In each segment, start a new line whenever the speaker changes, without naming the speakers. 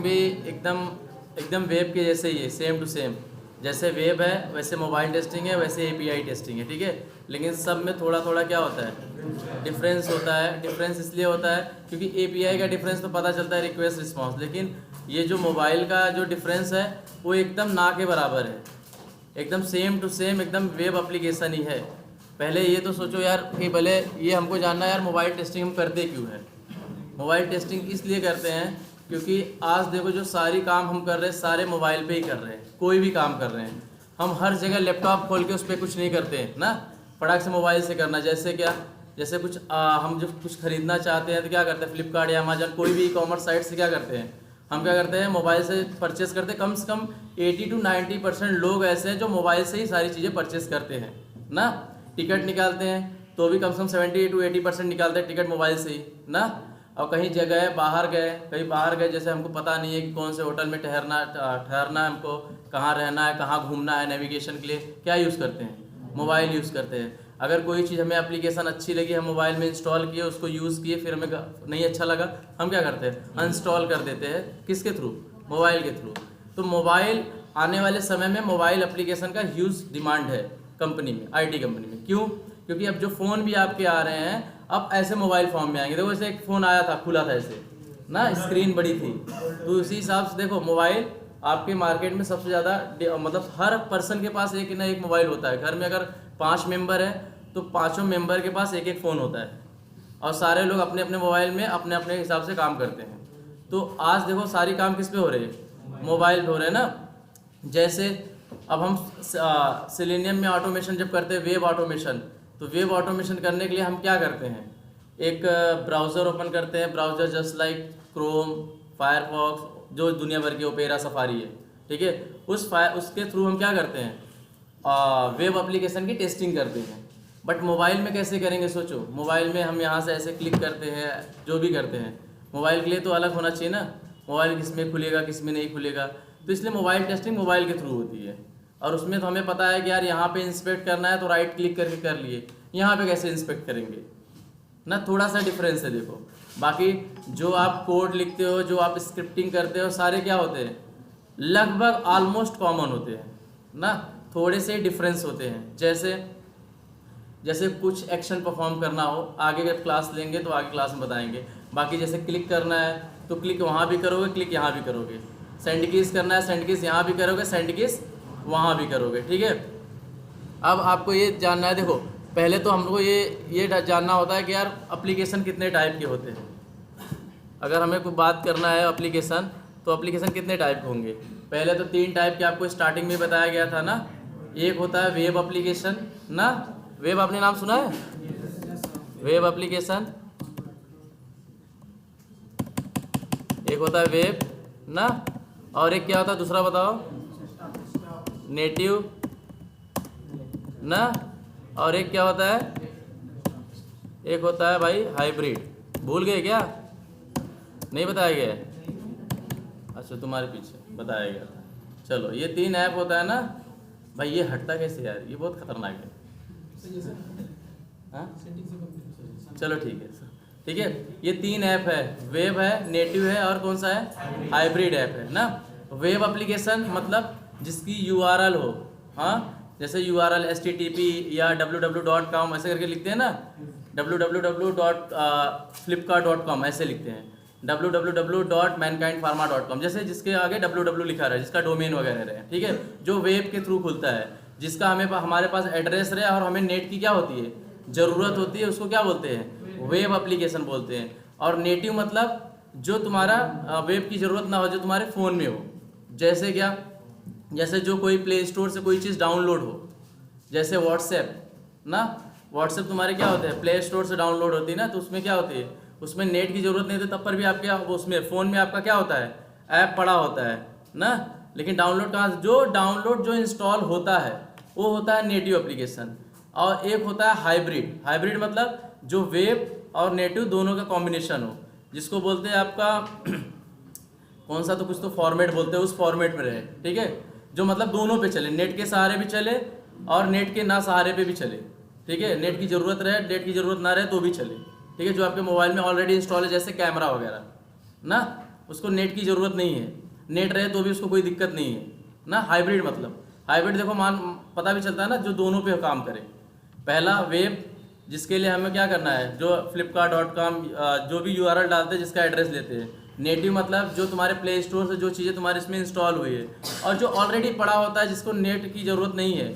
भी एकदम एकदम वेब के जैसे ही है, सेम टू सेम। जैसे वेब है वैसे मोबाइल टेस्टिंग है, वैसे एपीआई टेस्टिंग है, ठीक है। लेकिन सब में थोड़ा थोड़ा क्या होता है, डिफरेंस होता है। डिफरेंस इसलिए होता है क्योंकि एपीआई का डिफरेंस तो पता चलता है, रिक्वेस्ट रिस्पॉन्स, लेकिन ये जो मोबाइल का जो डिफरेंस है वो एकदम ना के बराबर है, एकदम सेम टू सेम, एकदम वेब एप्लीकेशन ही है। पहले ये तो सोचो यार कि भले ये हमको जानना है यार मोबाइल टेस्टिंग हम करते क्यों है। मोबाइल टेस्टिंग इसलिए करते हैं क्योंकि आज देखो जो सारी काम हम कर रहे हैं सारे मोबाइल पे ही कर रहे हैं, कोई भी काम कर रहे हैं हम हर जगह लैपटॉप खोल के उस पर कुछ नहीं करते हैं ना, फटाक से मोबाइल से करना। जैसे क्या, जैसे कुछ हम जब कुछ खरीदना चाहते हैं तो क्या करते हैं, फ्लिपकार्ट या अमेजन कोई भी ई कॉमर्स साइट से क्या करते हैं, हम क्या करते हैं मोबाइल से परचेस करते हैं। कम से कम 80 to 90% लोग ऐसे हैं जो मोबाइल से ही सारी चीज़ें परचेस करते हैं ना। टिकट निकालते हैं तो भी कम से कम 70 to 80% निकालते हैं टिकट मोबाइल से ही ना। और कहीं जगह कहीं बाहर गए, जैसे हमको पता नहीं है कि कौन से होटल में ठहरना है, हमको कहाँ रहना है, कहाँ घूमना है, नेविगेशन के लिए क्या यूज़ करते हैं, मोबाइल यूज़ करते हैं। अगर कोई चीज़ हमें एप्लीकेशन अच्छी लगी, हम मोबाइल में इंस्टॉल किए, उसको यूज़ किए, फिर हमें नहीं अच्छा लगा, हम क्या करते हैं अनइंस्टॉल कर देते हैं। किसके थ्रू, मोबाइल के थ्रू। तो मोबाइल आने वाले समय में मोबाइल एप्लीकेशन का ह्यूज डिमांड है कंपनी में, आईटी कंपनी में। क्यों? क्योंकि अब जो फ़ोन भी आपके आ रहे हैं अब ऐसे मोबाइल फॉर्म में आएंगे। देखो जैसे एक फ़ोन आया था, खुला था ऐसे ना, स्क्रीन बड़ी थी, तो उसी हिसाब से देखो मोबाइल आपके मार्केट में सबसे ज़्यादा मतलब हर पर्सन के पास एक ना एक मोबाइल होता है। घर में अगर 5 मेंबर है तो 5 मेंबर के पास एक एक फ़ोन होता है, और सारे लोग अपने अपने मोबाइल में अपने अपने हिसाब से काम करते हैं। तो आज देखो सारी काम किस पे हो रहे हैं, मोबाइल पे हो रहे हैं ना। जैसे अब हम सेलेनियम में ऑटोमेशन जब करते हैं, वेब ऑटोमेशन, तो वेब ऑटोमेशन करने के लिए हम क्या करते हैं, एक ब्राउज़र ओपन करते हैं, browser just like Chrome, Firefox, जो दुनिया भर की ओपेरा, सफारी है, ठीक है। उसके थ्रू हम क्या करते हैं, वेब एप्लीकेशन की टेस्टिंग करते हैं। बट मोबाइल में कैसे करेंगे, सोचो। मोबाइल में हम यहाँ से ऐसे क्लिक करते हैं, जो भी करते हैं, मोबाइल के लिए तो अलग होना चाहिए ना, मोबाइल किस में खुलेगा किस में नहीं खुलेगा। तो इसलिए मोबाइल टेस्टिंग मोबाइल के थ्रू होती है। और उसमें तो हमें पता है कि यार यहाँ पे इंस्पेक्ट करना है तो राइट क्लिक करके कर लिए, यहाँ पे कैसे इंस्पेक्ट करेंगे ना, थोड़ा सा डिफरेंस है देखो। बाकी जो आप कोड लिखते हो, जो आप स्क्रिप्टिंग करते हो, सारे क्या होते हैं, लगभग ऑलमोस्ट कॉमन होते हैं ना, थोड़े से डिफरेंस होते हैं। जैसे कुछ एक्शन परफॉर्म करना हो, आगे जब क्लास लेंगे तो आगे क्लास में बताएंगे। बाकी जैसे क्लिक करना है तो क्लिक वहाँ भी करोगे, क्लिक यहाँ भी करोगे। सेंड कीज करना है, सेंड कीज यहाँ भी करोगे, सेंड कीज वहाँ भी करोगे, ठीक है। अब आपको ये जानना है, देखो पहले तो हम लोग को ये जानना होता है कि यार एप्लीकेशन कितने टाइप के होते हैं। अगर हमें कोई बात करना है एप्लीकेशन, तो एप्लीकेशन कितने टाइप के होंगे। पहले तो 3 टाइप के आपको स्टार्टिंग में बताया गया था ना। एक होता है वेब एप्लीकेशन ना, वेब आपने नाम सुना है, वेब एप्लीकेशन। एक होता है वेब ना, और एक क्या होता है दूसरा बताओ, नेटिव ना, और एक क्या होता है, एक होता है भाई हाइब्रिड। भूल गए क्या, नहीं बताया गया? अच्छा तुम्हारे पीछे बताया गया था। चलो ये 3 ऐप होता है ना भाई, ये हटता कैसे यार, ये बहुत खतरनाक है। हाँ चलो ठीक है। ये 3 ऐप है, वेब है, नेटिव है, और कौन सा है, हाइब्रिड ऐप है ना। वेब एप्लीकेशन मतलब जिसकी URL हो, हाँ, जैसे URL HTTP या www.com ऐसे करके लिखते हैं ना, www.flipkart.com ऐसे लिखते हैं, www.mankindpharma.com, जैसे जिसके आगे www लिखा रहे, जिसका डोमेन वगैरह रहे, ठीक है, जो वेब के थ्रू खुलता है, जिसका हमारे पास एड्रेस रहे और हमें नेट की क्या होती है, ज़रूरत होती है, उसको क्या बोलते हैं, वेब एप्लीकेशन बोलते हैं। और नेटिव मतलब जो तुम्हारा वेब की ज़रूरत ना हो, जो तुम्हारे फ़ोन में हो। जैसे क्या, जैसे जो कोई प्ले स्टोर से कोई चीज़ डाउनलोड हो, जैसे व्हाट्सएप ना, व्हाट्सएप तुम्हारे क्या होते हैं, प्ले स्टोर से डाउनलोड होती है ना, तो उसमें क्या होती है, उसमें नेट की ज़रूरत नहीं होती, तब पर भी आपके उसमें फ़ोन में आपका क्या होता है, ऐप पड़ा होता है ना। लेकिन डाउनलोड कहाँ से, जो इंस्टॉल होता है वो होता है नेटिव एप्लीकेशन। और एक होता है हाइब्रिड। हाइब्रिड मतलब जो वेब और नेटिव दोनों का कॉम्बिनेशन हो, जिसको बोलते हैं आपका कौन सा, तो कुछ तो फॉर्मेट बोलते हैं, उस फॉर्मेट में रहे, ठीक है, जो मतलब दोनों पे चले, नेट के सहारे भी चले और नेट के ना सहारे पे भी चले, ठीक है, नेट की ज़रूरत रहे, नेट की ज़रूरत ना रहे तो भी चले, ठीक है, जो आपके मोबाइल में ऑलरेडी इंस्टॉल है, जैसे कैमरा वगैरह ना, उसको नेट की ज़रूरत नहीं है, नेट रहे तो भी उसको कोई दिक्कत नहीं है ना। हाइब्रिड मतलब हाइब्रिड देखो पता भी चलता है ना, जो दोनों पे काम करे। पहला वेब, जिसके लिए हमें क्या करना है, जो flipkart.com जो भी URL डालते हैं जिसका एड्रेस लेते हैं। नेटिव मतलब जो तुम्हारे प्ले स्टोर से जो चीज़ें तुम्हारे इसमें इंस्टॉल हुई है, और जो ऑलरेडी पड़ा होता है जिसको नेट की ज़रूरत नहीं है,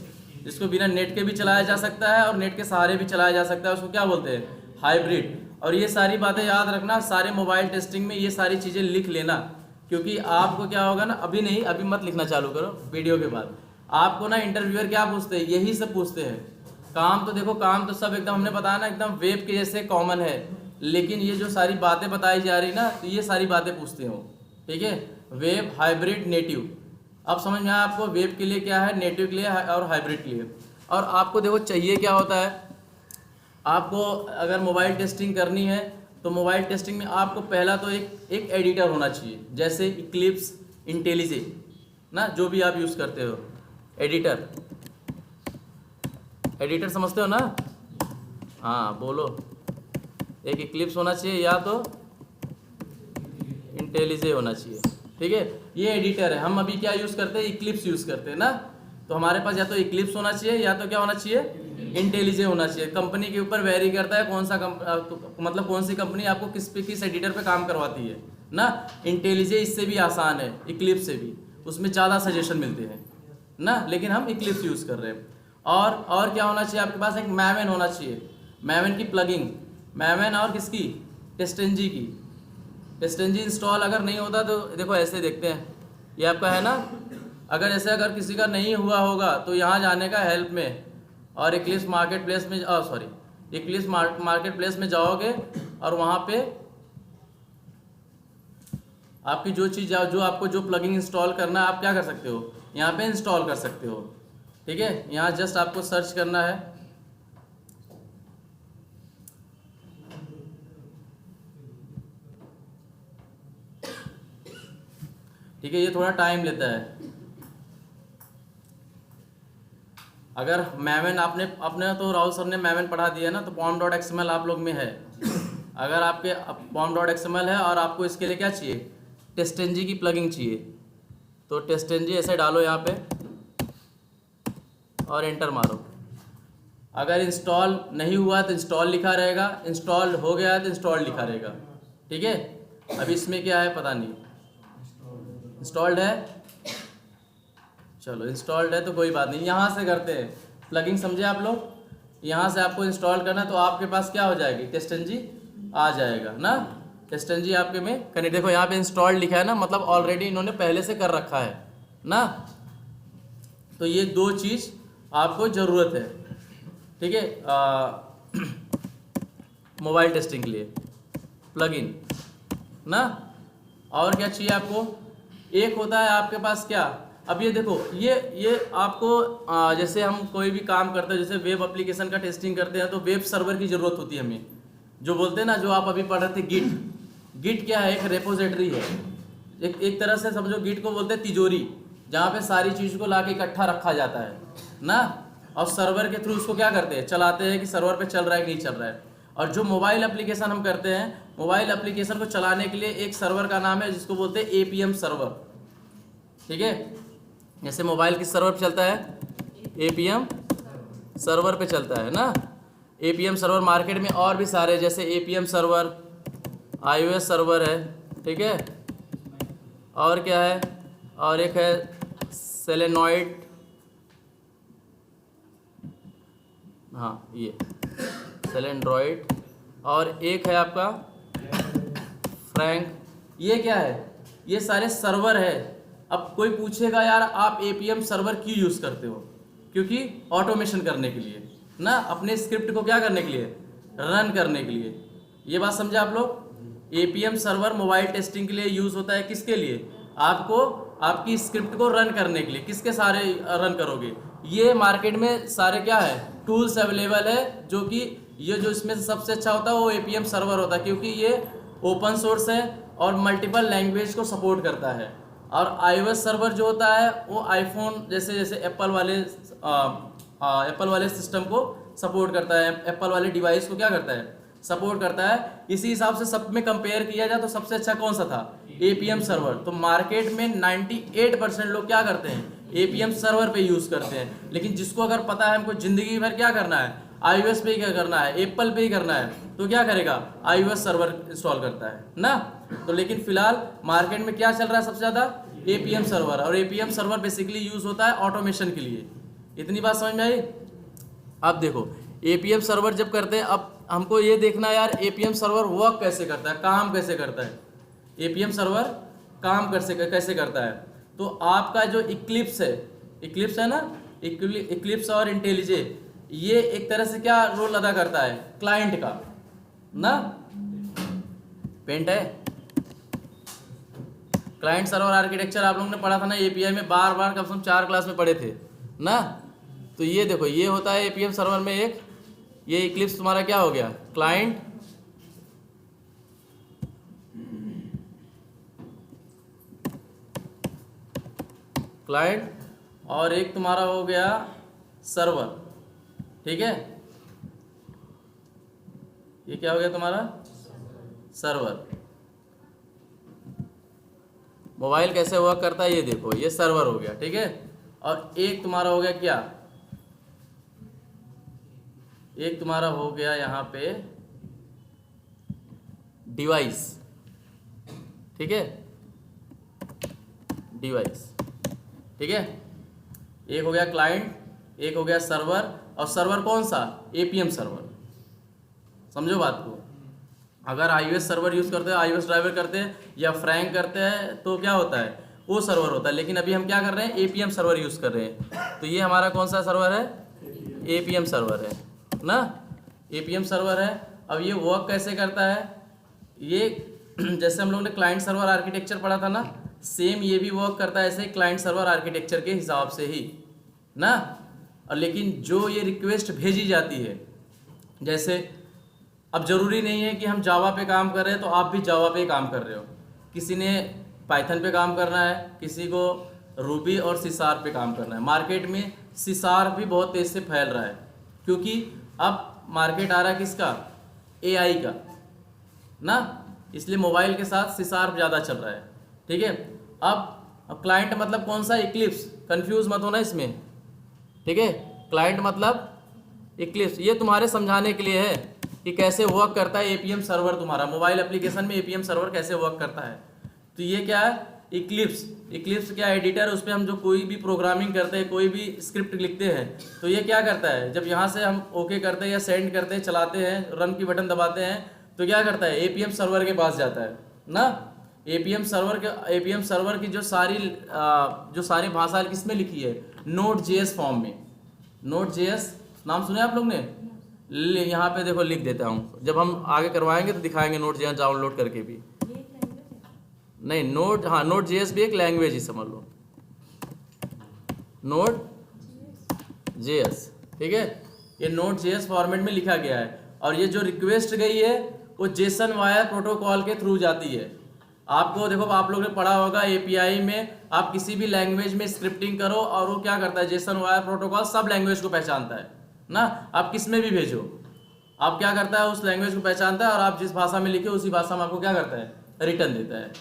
जिसको बिना नेट के भी चलाया जा सकता है और नेट के सहारे भी चलाया जा सकता है, उसको क्या बोलते हैं, हाइब्रिड। और ये सारी बातें याद रखना, सारे मोबाइल टेस्टिंग में ये सारी चीज़ें लिख लेना, क्योंकि आपको क्या होगा ना, अभी नहीं, अभी मत लिखना चालू करो, वीडियो के बाद आपको ना इंटरव्यूअर क्या पूछते हैं, यही सब पूछते हैं। काम तो देखो, काम तो सब एकदम हमने बताया ना, एकदम वेब के जैसे कॉमन है, लेकिन ये जो सारी बातें बताई जा रही ना, तो ये सारी बातें पूछते हो, ठीक है। वेब, हाइब्रिड, नेटिव, अब समझ में आया आपको वेब के लिए क्या है, नेटिव के लिए और हाइब्रिड के लिए। और आपको देखो चाहिए क्या होता है, आपको अगर मोबाइल टेस्टिंग करनी है तो मोबाइल टेस्टिंग में आपको पहला तो एक एडिटर होना चाहिए, जैसे इक्लिप्स, इंटेलिजे ना, जो भी आप यूज़ करते हो। एडिटर समझते हो ना, हाँ बोलो। एक इक्लिप्स होना चाहिए या तो इंटेलिजे होना चाहिए, ठीक है। ये एडिटर है, हम अभी क्या यूज़ करते हैं, इक्लिप्स यूज़ करते हैं ना। तो हमारे पास या तो इक्लिप्स होना चाहिए या तो क्या होना चाहिए, इंटेलिजे होना चाहिए। कंपनी के ऊपर वेरी करता है कौन सा मतलब कौन सी कंपनी आपको किस एडिटर पे काम करवाती है ना। इंटेलिजे इससे भी आसान है, इक्लिप्स से भी, उसमें ज़्यादा सजेशन मिलते हैं ना, लेकिन हम इक्लिप्स यूज़ कर रहे हैं। और क्या होना चाहिए आपके पास, एक मैवन होना चाहिए, मैवन की प्लगिंग, मैवन और किसकी, टेस्टेंजी की। टेस्टेंजी इंस्टॉल अगर नहीं होता तो देखो ऐसे देखते हैं, ये आपका है ना, अगर किसी का नहीं हुआ होगा तो यहाँ जाने का हेल्प में, और इक्लिप्स मार्केट प्लेस में इक्लिप्स मार्केट प्लेस में जाओगे और वहाँ पे आपकी जो चीज़, जो आपको जो प्लगिंग इंस्टॉल करना है, आप क्या कर सकते हो, यहाँ पे इंस्टॉल कर सकते हो, ठीक है। यहाँ जस्ट आपको सर्च करना है, ठीक है, ये थोड़ा टाइम लेता है। अगर मैवन अपने तो राहुल सर ने मैवन पढ़ा दिया ना, तो pom.xml आप लोग में है। अगर आपके pom.xml है और आपको इसके लिए क्या चाहिए, टेस्टेंजी की प्लगिंग चाहिए, तो टेस्टेंजी ऐसे डालो यहाँ पे और एंटर मारो। अगर इंस्टॉल नहीं हुआ तो इंस्टॉल लिखा रहेगा, इंस्टॉल हो गया तो इंस्टॉल लिखा रहेगा, ठीक है। अब इसमें क्या है पता नहीं, इंस्टॉल्ड है, चलो इंस्टॉल्ड है तो कोई बात नहीं, यहाँ से करते हैं प्लगिंग, समझे आप लोग। यहाँ से आपको इंस्टॉल करना, तो आपके पास क्या हो जाएगी, टेस्टेंजी आ जाएगा ना। टेस्टेंजी आपके में कनेक्ट, देखो यहाँ पे इंस्टॉल्ड लिखा है ना, मतलब ऑलरेडी इन्होंने पहले से कर रखा है ना। तो ये दो चीज़ आपको ज़रूरत है, ठीक है, मोबाइल टेस्टिंग के लिए प्लगइन ना। और क्या चाहिए आपको, एक होता है आपके पास क्या, अब ये देखो, ये आपको जैसे हम कोई भी काम करते हैं, जैसे वेब एप्लीकेशन का टेस्टिंग करते हैं, तो वेब सर्वर की ज़रूरत होती है हमें, जो बोलते हैं ना, जो आप अभी पढ़ रहे थे, गिट क्या है, एक रेपोजिटरी है, एक तरह से समझो, गिट को बोलते हैं तिजोरी, जहाँ पे सारी चीज़ को ला के इकट्ठा रखा जाता है ना। और सर्वर के थ्रू उसको क्या करते हैं, चलाते हैं कि सर्वर पे चल रहा है कि नहीं चल रहा है। और जो मोबाइल एप्लीकेशन हम करते हैं, मोबाइल एप्लीकेशन को चलाने के लिए एक सर्वर का नाम है जिसको बोलते हैं APM सर्वर, ठीक है। जैसे मोबाइल किस सर्वर पे चलता है, APM सर्वर पे चलता है ना। APM सर्वर मार्केट में और भी सारे, जैसे APM सर्वर, iOS सर्वर है, ठीक है। और क्या है, और एक है सेलेनॉइड, हाँ ये सेलेंड्रॉइड, और एक है आपका फ्रैंक। ये क्या है, ये सारे सर्वर है। अब कोई पूछेगा यार आप APM सर्वर क्यों यूज़ करते हो, क्योंकि ऑटोमेशन करने के लिए ना, अपने स्क्रिप्ट को क्या करने के लिए, रन करने के लिए। ये बात समझे आप लोग। APM सर्वर मोबाइल टेस्टिंग के लिए यूज़ होता है, किसके लिए, आपको आपकी स्क्रिप्ट को रन करने के लिए। किसके सारे रन करोगे, ये मार्केट में सारे क्या है, टूल्स अवेलेबल है, जो कि ये जो इसमें सबसे अच्छा होता है वो APM सर्वर होता है, क्योंकि ये ओपन सोर्स है और मल्टीपल लैंग्वेज को सपोर्ट करता है। और iOS सर्वर जो होता है वो आईफोन जैसे एप्पल वाले सिस्टम को सपोर्ट करता है, एप्पल वाले डिवाइस को क्या करता है, सपोर्ट करता है। इसी हिसाब से सब में कंपेयर किया जाए तो सबसे अच्छा कौन सा था, एपीएम सर्वर। तो मार्केट में 98% लोग क्या करते हैं, एपीएम सर्वर पे यूज करते हैं। लेकिन जिसको अगर पता है हमको जिंदगी भर क्या करना है, iOS पे ही क्या करना है, एप्पल पे ही करना है, तो क्या करेगा, iOS सर्वर इंस्टॉल करता है ना। तो लेकिन फिलहाल मार्केट में क्या चल रहा है सबसे ज़्यादा, एपीएम सर्वर। और एपीएम सर्वर बेसिकली यूज होता है ऑटोमेशन के लिए। इतनी बात समझ में आई। अब देखो एपीएम सर्वर जब करते हैं, अब हमको ये देखना है यार एपीएम सर्वर वर्क कैसे करता है, काम कैसे करता है, एपीएम सर्वर काम कैसे करता है। तो आपका जो इक्लिप्स है ना, इक्लिप्स और इंटेलिजे, ये एक तरह से क्या रोल अदा करता है, क्लाइंट का ना। पेंट है, क्लाइंट सर्वर आर्किटेक्चर आप लोगों ने पढ़ा था ना एपीआई में, बार बार कम से कम 4 क्लास में पढ़े थे ना। तो ये देखो ये होता है एपीएम सर्वर में एक, ये इक्लिप्स तुम्हारा क्या हो गया, क्लाइंट और एक तुम्हारा हो गया सर्वर, ठीक है। ये क्या हो गया तुम्हारा, सर्वर। मोबाइल कैसे वर्क करता है ये देखो, ये सर्वर हो गया, ठीक है। और एक तुम्हारा हो गया क्या, एक तुम्हारा हो गया यहाँ पे डिवाइस, ठीक है, डिवाइस, ठीक है। एक हो गया क्लाइंट, एक हो गया सर्वर। और सर्वर कौन सा, एपीएम सर्वर। समझो बात को। अगर iOS सर्वर यूज़ करते हैं, iOS ड्राइवर करते हैं या फ्रैंक करते हैं तो क्या होता है, वो सर्वर होता है। लेकिन अभी हम क्या कर रहे हैं, एपीएम सर्वर यूज़ कर रहे हैं। तो ये हमारा कौन सा सर्वर है, एपीएम सर्वर है ना, एपीएम सर्वर है। अब ये वर्क कैसे करता है, ये जैसे हम लोगों ने क्लाइंट सर्वर आर्किटेक्चर पढ़ा था ना, सेम ये भी वर्क करता है ऐसे क्लाइंट सर्वर आर्किटेक्चर के हिसाब से ही ना। और लेकिन जो ये रिक्वेस्ट भेजी जाती है, जैसे अब ज़रूरी नहीं है कि हम जावा पे काम कर रहे हैं तो आप भी जावा पे काम कर रहे हो, किसी ने पाइथन पे काम करना है, किसी को रूबी और सी शार्प पे काम करना है। मार्केट में सी शार्प भी बहुत तेज़ से फैल रहा है, क्योंकि अब मार्केट आ रहा है किसका, एआई का ना, इसलिए मोबाइल के साथ सी शार्प ज़्यादा चल रहा है, ठीक है। अब क्लाइंट मतलब कौन सा, इक्लिप्स, कंफ्यूज मत होना इसमें, ठीक है। क्लाइंट मतलब इक्लिप्स, ये तुम्हारे समझाने के लिए है कि कैसे वर्क करता है एपीएम सर्वर, तुम्हारा मोबाइल एप्लीकेशन में एपीएम सर्वर कैसे वर्क करता है। तो ये क्या है, इक्लिप्स। इक्लिप्स क्या एडिटर, उस पर हम जो कोई भी प्रोग्रामिंग करते हैं, कोई भी स्क्रिप्ट लिखते हैं, तो ये क्या करता है, जब यहाँ से हम ओके करते हैं या सेंड करते हैं, चलाते हैं, रन की बटन दबाते हैं, तो क्या करता है, एपीएम सर्वर के पास जाता है ना। एपीएम सर्वर की जो सारी भाषा किसमें लिखी है, Node.js फॉर्म में। Node.js नाम सुने आप लोग ने, यहाँ पे देखो लिख देता हूँ, जब हम आगे करवाएंगे तो दिखाएंगे Node.js डाउनलोड करके भी। नहीं Node.js भी एक लैंग्वेज ही समझ लो, Node.js, ठीक है। ये Node.js फॉर्मेट में लिखा गया है। और ये जो रिक्वेस्ट गई है वो जेसन वायर प्रोटोकॉल के थ्रू जाती है। आपको देखो, आप लोगों ने पढ़ा होगा एपीआई में, आप किसी भी लैंग्वेज में स्क्रिप्टिंग करो और वो क्या करता है, जेसन वायर प्रोटोकॉल सब लैंग्वेज को पहचानता है ना। आप किस में भी भेजो, आप क्या करता है, उस लैंग्वेज को पहचानता है और आप जिस भाषा में लिखे उसी भाषा में आपको क्या करता है, रिटर्न देता है।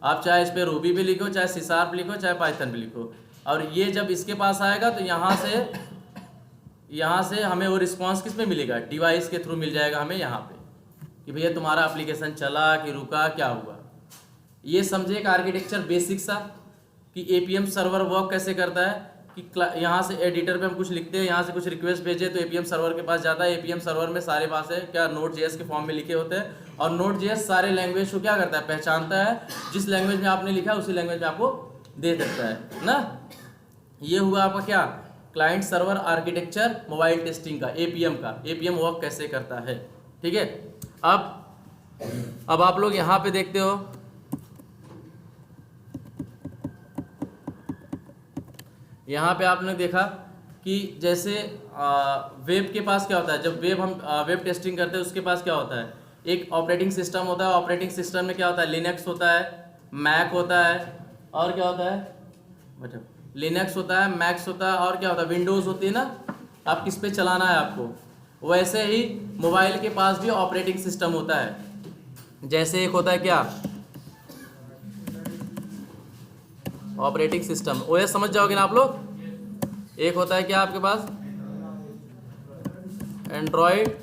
आप चाहे इस पर रूबी पे लिखो, चाहे सी शार्प लिखो, चाहे पाइथन पे लिखो। और ये जब इसके पास आएगा तो यहाँ से हमें वो रिस्पॉन्स किस में मिलेगा, डिवाइस के थ्रू मिल जाएगा हमें यहाँ पे, कि भैया तुम्हारा एप्लीकेशन चला कि रुका, क्या हुआ। ये समझे एक आर्किटेक्चर बेसिक सा, कि एपीएम सर्वर वर्क कैसे करता है, कि यहाँ से एडिटर पे हम कुछ लिखते हैं, यहाँ से कुछ रिक्वेस्ट भेजे तो एपीएम सर्वर के पास जाता है। एपीएम सर्वर में सारे भाषा क्या Node.js के फॉर्म में लिखे होते हैं, और Node.js सारे लैंग्वेज को क्या करता है, पहचानता है, जिस लैंग्वेज में आपने लिखा उसी लैंग्वेज में आपको दे सकता है ना। ये हुआ आपका क्या, client server architecture mobile testing का, एपीएम का, एपीएम वर्क कैसे करता है, ठीक है। अब आप लोग यहाँ पे देखते हो, यहाँ पे आपने देखा कि जैसे वेब के पास क्या होता है, जब वेब टेस्टिंग करते हैं उसके पास क्या होता है, एक ऑपरेटिंग सिस्टम होता है। ऑपरेटिंग सिस्टम में क्या होता है, लिनक्स होता है, मैक होता है, और क्या होता है, मतलब लिनक्स होता है, मैक्स होता है, और क्या होता है, विंडोज़ होती है ना, आप किस पे चलाना है आपको। वैसे ही मोबाइल के पास भी ऑपरेटिंग सिस्टम होता है। जैसे एक होता है क्या, ऑपरेटिंग सिस्टम, ओएस समझ जाओगे ना आप लोग। एक होता है क्या आपके पास एंड्रॉयड,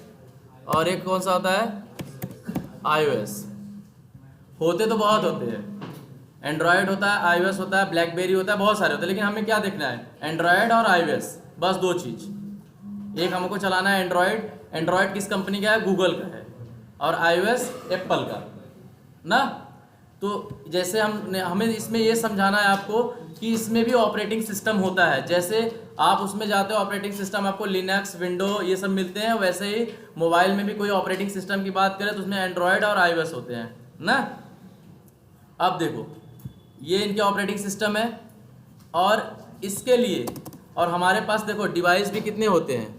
और एक कौन सा होता है आईओएस। होते तो बहुत होते हैं, एंड्रॉयड होता है, आईओएस होता है, ब्लैकबेरी होता है, बहुत सारे होते हैं, लेकिन हमें क्या देखना है एंड्रॉयड और आईओएस, बस दो चीज़। एक हमको चलाना है एंड्रॉयड, एंड्रॉयड किस कंपनी का है, गूगल का है, और आईओएस एप्पल का ना। तो जैसे हमें इसमें ये समझाना है आपको कि इसमें भी ऑपरेटिंग सिस्टम होता है। जैसे आप उसमें जाते हो ऑपरेटिंग सिस्टम आपको लिनक्स, विंडो ये सब मिलते हैं, वैसे ही मोबाइल में भी कोई ऑपरेटिंग सिस्टम की बात करें तो उसमें एंड्रॉयड और आईओएस होते हैं ना। अब देखो ये इनके ऑपरेटिंग सिस्टम है, और इसके लिए और हमारे पास देखो डिवाइस भी कितने होते हैं,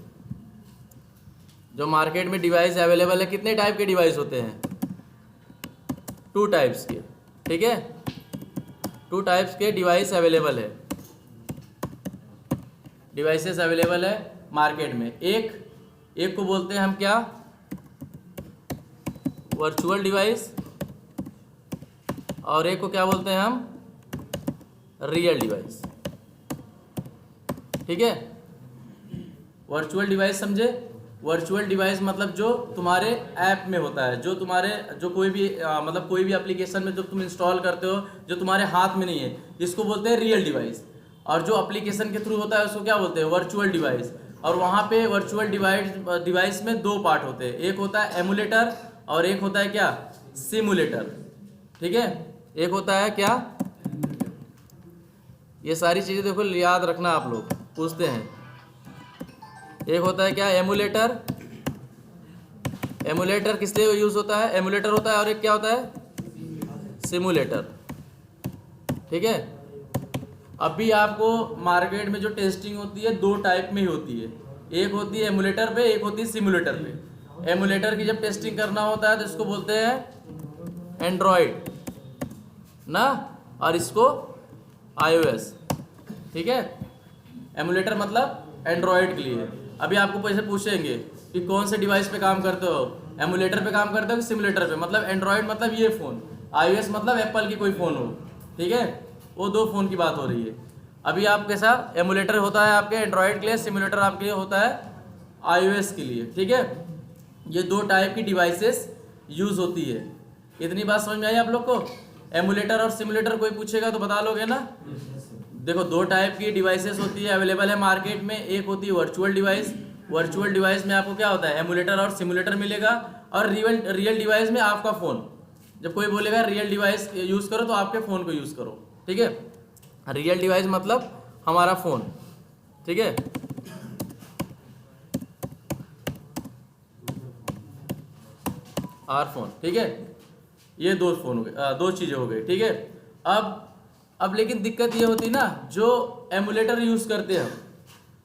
जो मार्केट में डिवाइस अवेलेबल है, कितने टाइप के डिवाइस होते हैं, 2 टाइप्स के, ठीक है, 2 टाइप्स के डिवाइस अवेलेबल है, डिवाइसेस अवेलेबल है मार्केट में। एक को बोलते हैं हम क्या, वर्चुअल डिवाइस, और एक को क्या बोलते हैं हम, रियल डिवाइस, ठीक है। वर्चुअल डिवाइस समझे, वर्चुअल डिवाइस मतलब जो तुम्हारे ऐप में होता है, जो कोई भी मतलब कोई भी एप्लीकेशन में जो तुम इंस्टॉल करते हो, जो तुम्हारे हाथ में नहीं है, इसको बोलते हैं रियल डिवाइस। और जो एप्लीकेशन के थ्रू होता है उसको क्या बोलते हैं, वर्चुअल डिवाइस। और वहाँ पे वर्चुअल डिवाइस में 2 पार्ट होते हैं, एक होता है एमुलेटर और एक होता है क्या, सिमुलेटर, ठीक है। एक होता है क्या, ये सारी चीज़ें देखो याद रखना, आप लोग पूछते हैं। एक होता है क्या, एमुलेटर, एमुलेटर किस लिए यूज़ होता है, एमुलेटर होता है, और एक क्या होता है, सिमुलेटर, ठीक है। अभी आपको मार्केट में जो टेस्टिंग होती है 2 टाइप में ही होती है, एक होती है एमुलेटर पे, एक होती है सिमुलेटर पे। एमुलेटर की जब टेस्टिंग करना होता है तो इसको बोलते हैं एंड्रॉयड ना, और इसको आईओएस, ठीक है। एमुलेटर मतलब एंड्रॉयड के लिए। अभी आपको पैसे पूछेंगे कि कौन से डिवाइस पे काम करते हो, एमुलेटर पे काम करते हो कि सिमुलेटर पे, मतलब एंड्रॉयड मतलब ये फ़ोन, आईओएस मतलब एप्पल की कोई फ़ोन हो, ठीक है, वो 2 फ़ोन की बात हो रही है। अभी आप कैसा, एमुलेटर होता है आपके एंड्रॉयड के लिए, सिमुलेटर आपके लिए होता है आईओएस के लिए, ठीक है। ये 2 टाइप की डिवाइसेस यूज़ होती है। इतनी बात समझ में आई आप लोग को। एमुलेटर और सिमुलेटर कोई पूछेगा तो बता लोगे ना। देखो 2 टाइप की डिवाइसेस होती है, अवेलेबल है मार्केट में। एक होती है वर्चुअल डिवाइस, वर्चुअल डिवाइस में आपको क्या होता है, एमुलेटर और सिमुलेटर मिलेगा। और रियल डिवाइस में आपका फ़ोन, जब कोई बोलेगा रियल डिवाइस यूज़ करो तो आपके फ़ोन को यूज़ करो, ठीक है। रियल डिवाइस मतलब हमारा फ़ोन, ठीक है। आर फोन, ठीक है। ये 2 फ़ोन हो गए, 2 चीज़ें हो गई, ठीक है। अब लेकिन दिक्कत ये होती है ना, जो एमुलेटर यूज़ करते हैं,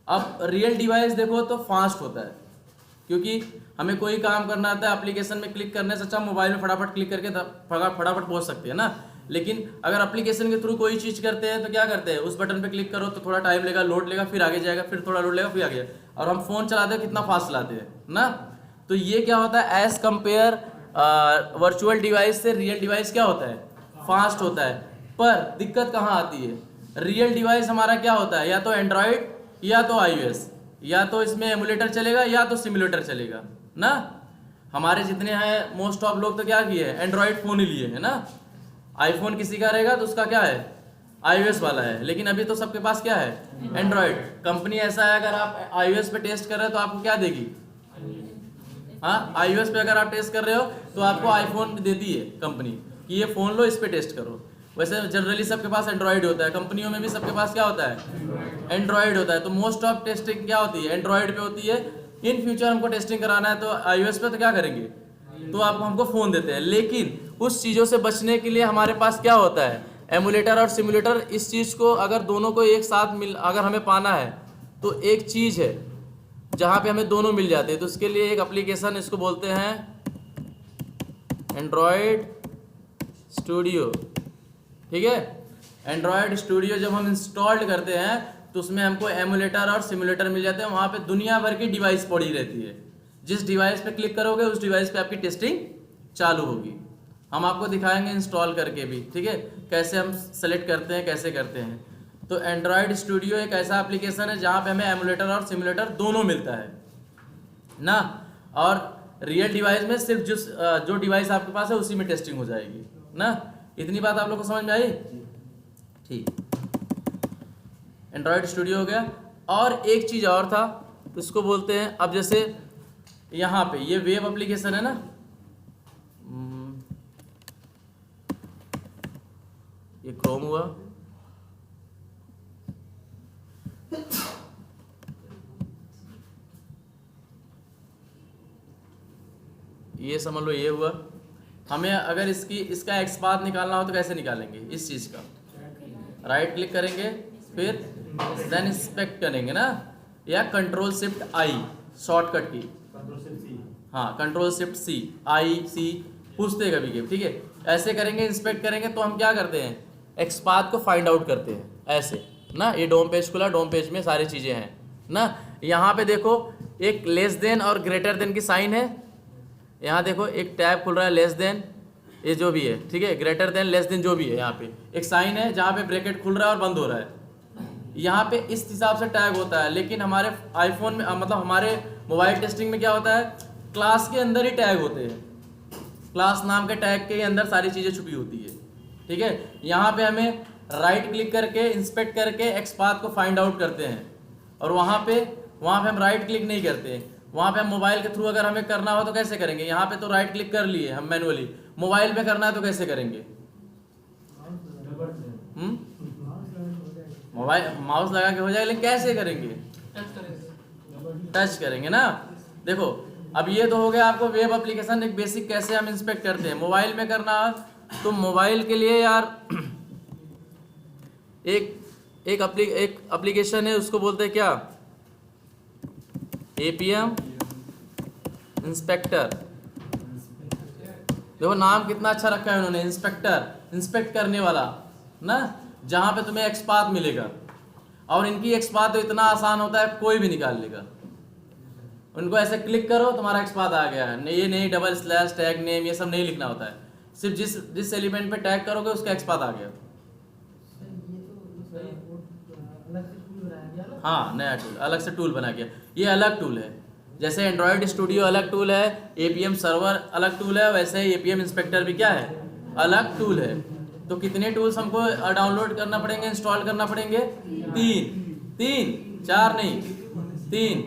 अब रियल डिवाइस देखो तो फास्ट होता है, क्योंकि हमें कोई काम करना आता है एप्लीकेशन में क्लिक करने से अच्छा मोबाइल में फटाफट क्लिक करके फटाफट पहुंच सकते हैं ना। लेकिन अगर एप्लीकेशन के थ्रू कोई चीज़ करते हैं तो क्या करते हैं, उस बटन पे क्लिक करो तो थोड़ा टाइम लेगा, लोड लेगा, फिर आगे जाएगा, फिर थोड़ा लोड लेगा, फिर आगे। और हम फ़ोन चलाते हैं कितना फास्ट चलाते हैं ना। तो ये क्या होता है, एज़ कम्पेयर वर्चुअल डिवाइस से रियल डिवाइस क्या होता है, फास्ट होता है। पर दिक्कत कहाँ आती है, रियल डिवाइस हमारा क्या होता है, या तो एंड्रॉयड या तो आईओएस, या तो इसमें एमुलेटर चलेगा या तो सिमुलेटर चलेगा ना। हमारे जितने हैं मोस्ट ऑफ लोग तो क्या किए हैं, एंड्रॉयड फ़ोन ही लिए है ना। आईफोन किसी का रहेगा तो उसका क्या है, आईओएस वाला है। लेकिन अभी तो सबके पास क्या है, एंड्रॉयड। कंपनी ऐसा है, अगर आप आईओएस पे टेस्ट कर रहे हो तो आपको क्या देगी, हाँ, आईओएस पे अगर आप टेस्ट कर रहे हो तो आपको आईफोन देती है कंपनी कि ये फ़ोन लो, इस पे टेस्ट करो। वैसे जनरली सबके पास एंड्रॉयड होता है, कंपनियों में भी सबके पास क्या होता है, एंड्रॉयड होता है। तो मोस्ट ऑफ टेस्टिंग क्या होती है, एंड्रॉयड पे होती है। इन फ्यूचर हमको टेस्टिंग कराना है तो आईओएस पे, तो क्या करेंगे, तो आपको हमको फ़ोन देते हैं। लेकिन उस चीज़ों से बचने के लिए हमारे पास क्या होता है, एमुलेटर और सिमुलेटर। इस चीज़ को अगर दोनों को एक साथ अगर हमें पाना है तो एक चीज़ है जहाँ पे हमें दोनों मिल जाते हैं। तो उसके लिए एक एप्लीकेशन, इसको बोलते हैं एंड्रॉयड स्टूडियो, ठीक है। एंड्रॉयड स्टूडियो जब हम इंस्टॉल करते हैं तो उसमें हमको एमुलेटर और सिमुलेटर मिल जाते हैं। वहाँ पे दुनिया भर की डिवाइस पड़ी रहती है, जिस डिवाइस पे क्लिक करोगे उस डिवाइस पे आपकी टेस्टिंग चालू होगी, हम आपको दिखाएंगे इंस्टॉल करके भी, ठीक है, कैसे हम सेलेक्ट करते हैं, कैसे करते हैं। तो एंड्रॉयड स्टूडियो एक ऐसा एप्लीकेशन है जहाँ पे हमें एमुलेटर और सिमुलेटर दोनों मिलता है ना, और रियल डिवाइस में सिर्फ जो डिवाइस आपके पास है उसी में टेस्टिंग हो जाएगी ना। इतनी बात आप लोग को समझ में आई? ठीक, एंड्रॉयड स्टूडियो हो गया। और एक चीज़ और था, उसको बोलते हैं, अब जैसे यहाँ पे ये वेब एप्लीकेशन है ना, ये क्रोम हुआ, ये समझ लो ये हुआ। हमें अगर इसका एक्सपाथ निकालना हो तो कैसे निकालेंगे इस चीज़ का? राइट क्लिक करेंगे, फिर देन इंस्पेक्ट करेंगे ना, या कंट्रोल शिफ्ट आई शॉर्टकट की, हाँ कंट्रोल शिफ्ट सी, आई सी पूछते कभी कभी, ठीक है। ऐसे करेंगे, इंस्पेक्ट करेंगे, तो हम क्या करते हैं, एक्सपाथ को फाइंड आउट करते हैं ऐसे ना। ये डोम पेज खुला, डोम पेज में सारी चीज़ें हैं ना। यहाँ पे देखो एक लेस देन और ग्रेटर देन की साइन है, यहाँ देखो एक टैब खुल रहा है, लेस देन ये जो भी है, ठीक है, ग्रेटर देन लेस देन जो भी है, यहाँ पे एक साइन है जहाँ पे ब्रैकेट खुल रहा है और बंद हो रहा है। यहाँ पे इस हिसाब से टैग होता है, लेकिन हमारे आईफोन में, मतलब हमारे मोबाइल टेस्टिंग में क्या होता है, क्लास के अंदर ही टैग होते हैं, क्लास नाम के टैग के ही अंदर सारी चीज़ें छुपी होती है, ठीक है। यहाँ पे हमें राइट क्लिक करके इंस्पेक्ट करके एक्सपाथ को फाइंड आउट करते हैं, और वहाँ पे हम राइट क्लिक नहीं करते। वहाँ पे हम मोबाइल के थ्रू अगर हमें करना हो तो कैसे करेंगे, यहाँ पे तो राइट क्लिक कर लिए हम मैनुअली, मोबाइल पे करना है तो कैसे करेंगे? मोबाइल माउस लगा के हो जाएगा, लेकिन कैसे करेंगे? टच करेंगे ना। देखो अब ये तो हो गया आपको वेब एप्लीकेशन एक बेसिक कैसे हम इंस्पेक्ट करते हैं। मोबाइल में करना तो मोबाइल के लिए यार एक एप्लीकेशन है, उसको बोलते हैं क्या, एपीएम इंस्पेक्टर। देखो नाम कितना अच्छा रखा है उन्होंने, इंस्पेक्टर, इंस्पेक्ट करने वाला ना, जहाँ पे तुम्हें एक्सपाथ मिलेगा। और इनकी एक्सपाथ तो इतना आसान होता है, कोई भी निकाल लेगा। उनको ऐसे क्लिक करो, तुम्हारा एक्सपाथ आ गया है। ये नहीं डबल स्लैश टैग नेम ये सब नहीं लिखना होता है, सिर्फ जिस एलिमेंट पे टैग करोगे उसका एक्सपाथ आ गया। हाँ नया टूल, अलग से टूल बना गया, ये अलग टूल है। जैसे एंड्रॉयड स्टूडियो अलग टूल है, एपीएम सर्वर अलग टूल है, वैसे ही एपीएम इंस्पेक्टर भी क्या है, अलग टूल है। तो कितने टूल्स हमको डाउनलोड करना पड़ेंगे, इंस्टॉल करना पड़ेंगे? तीन, चार नहीं, तीन।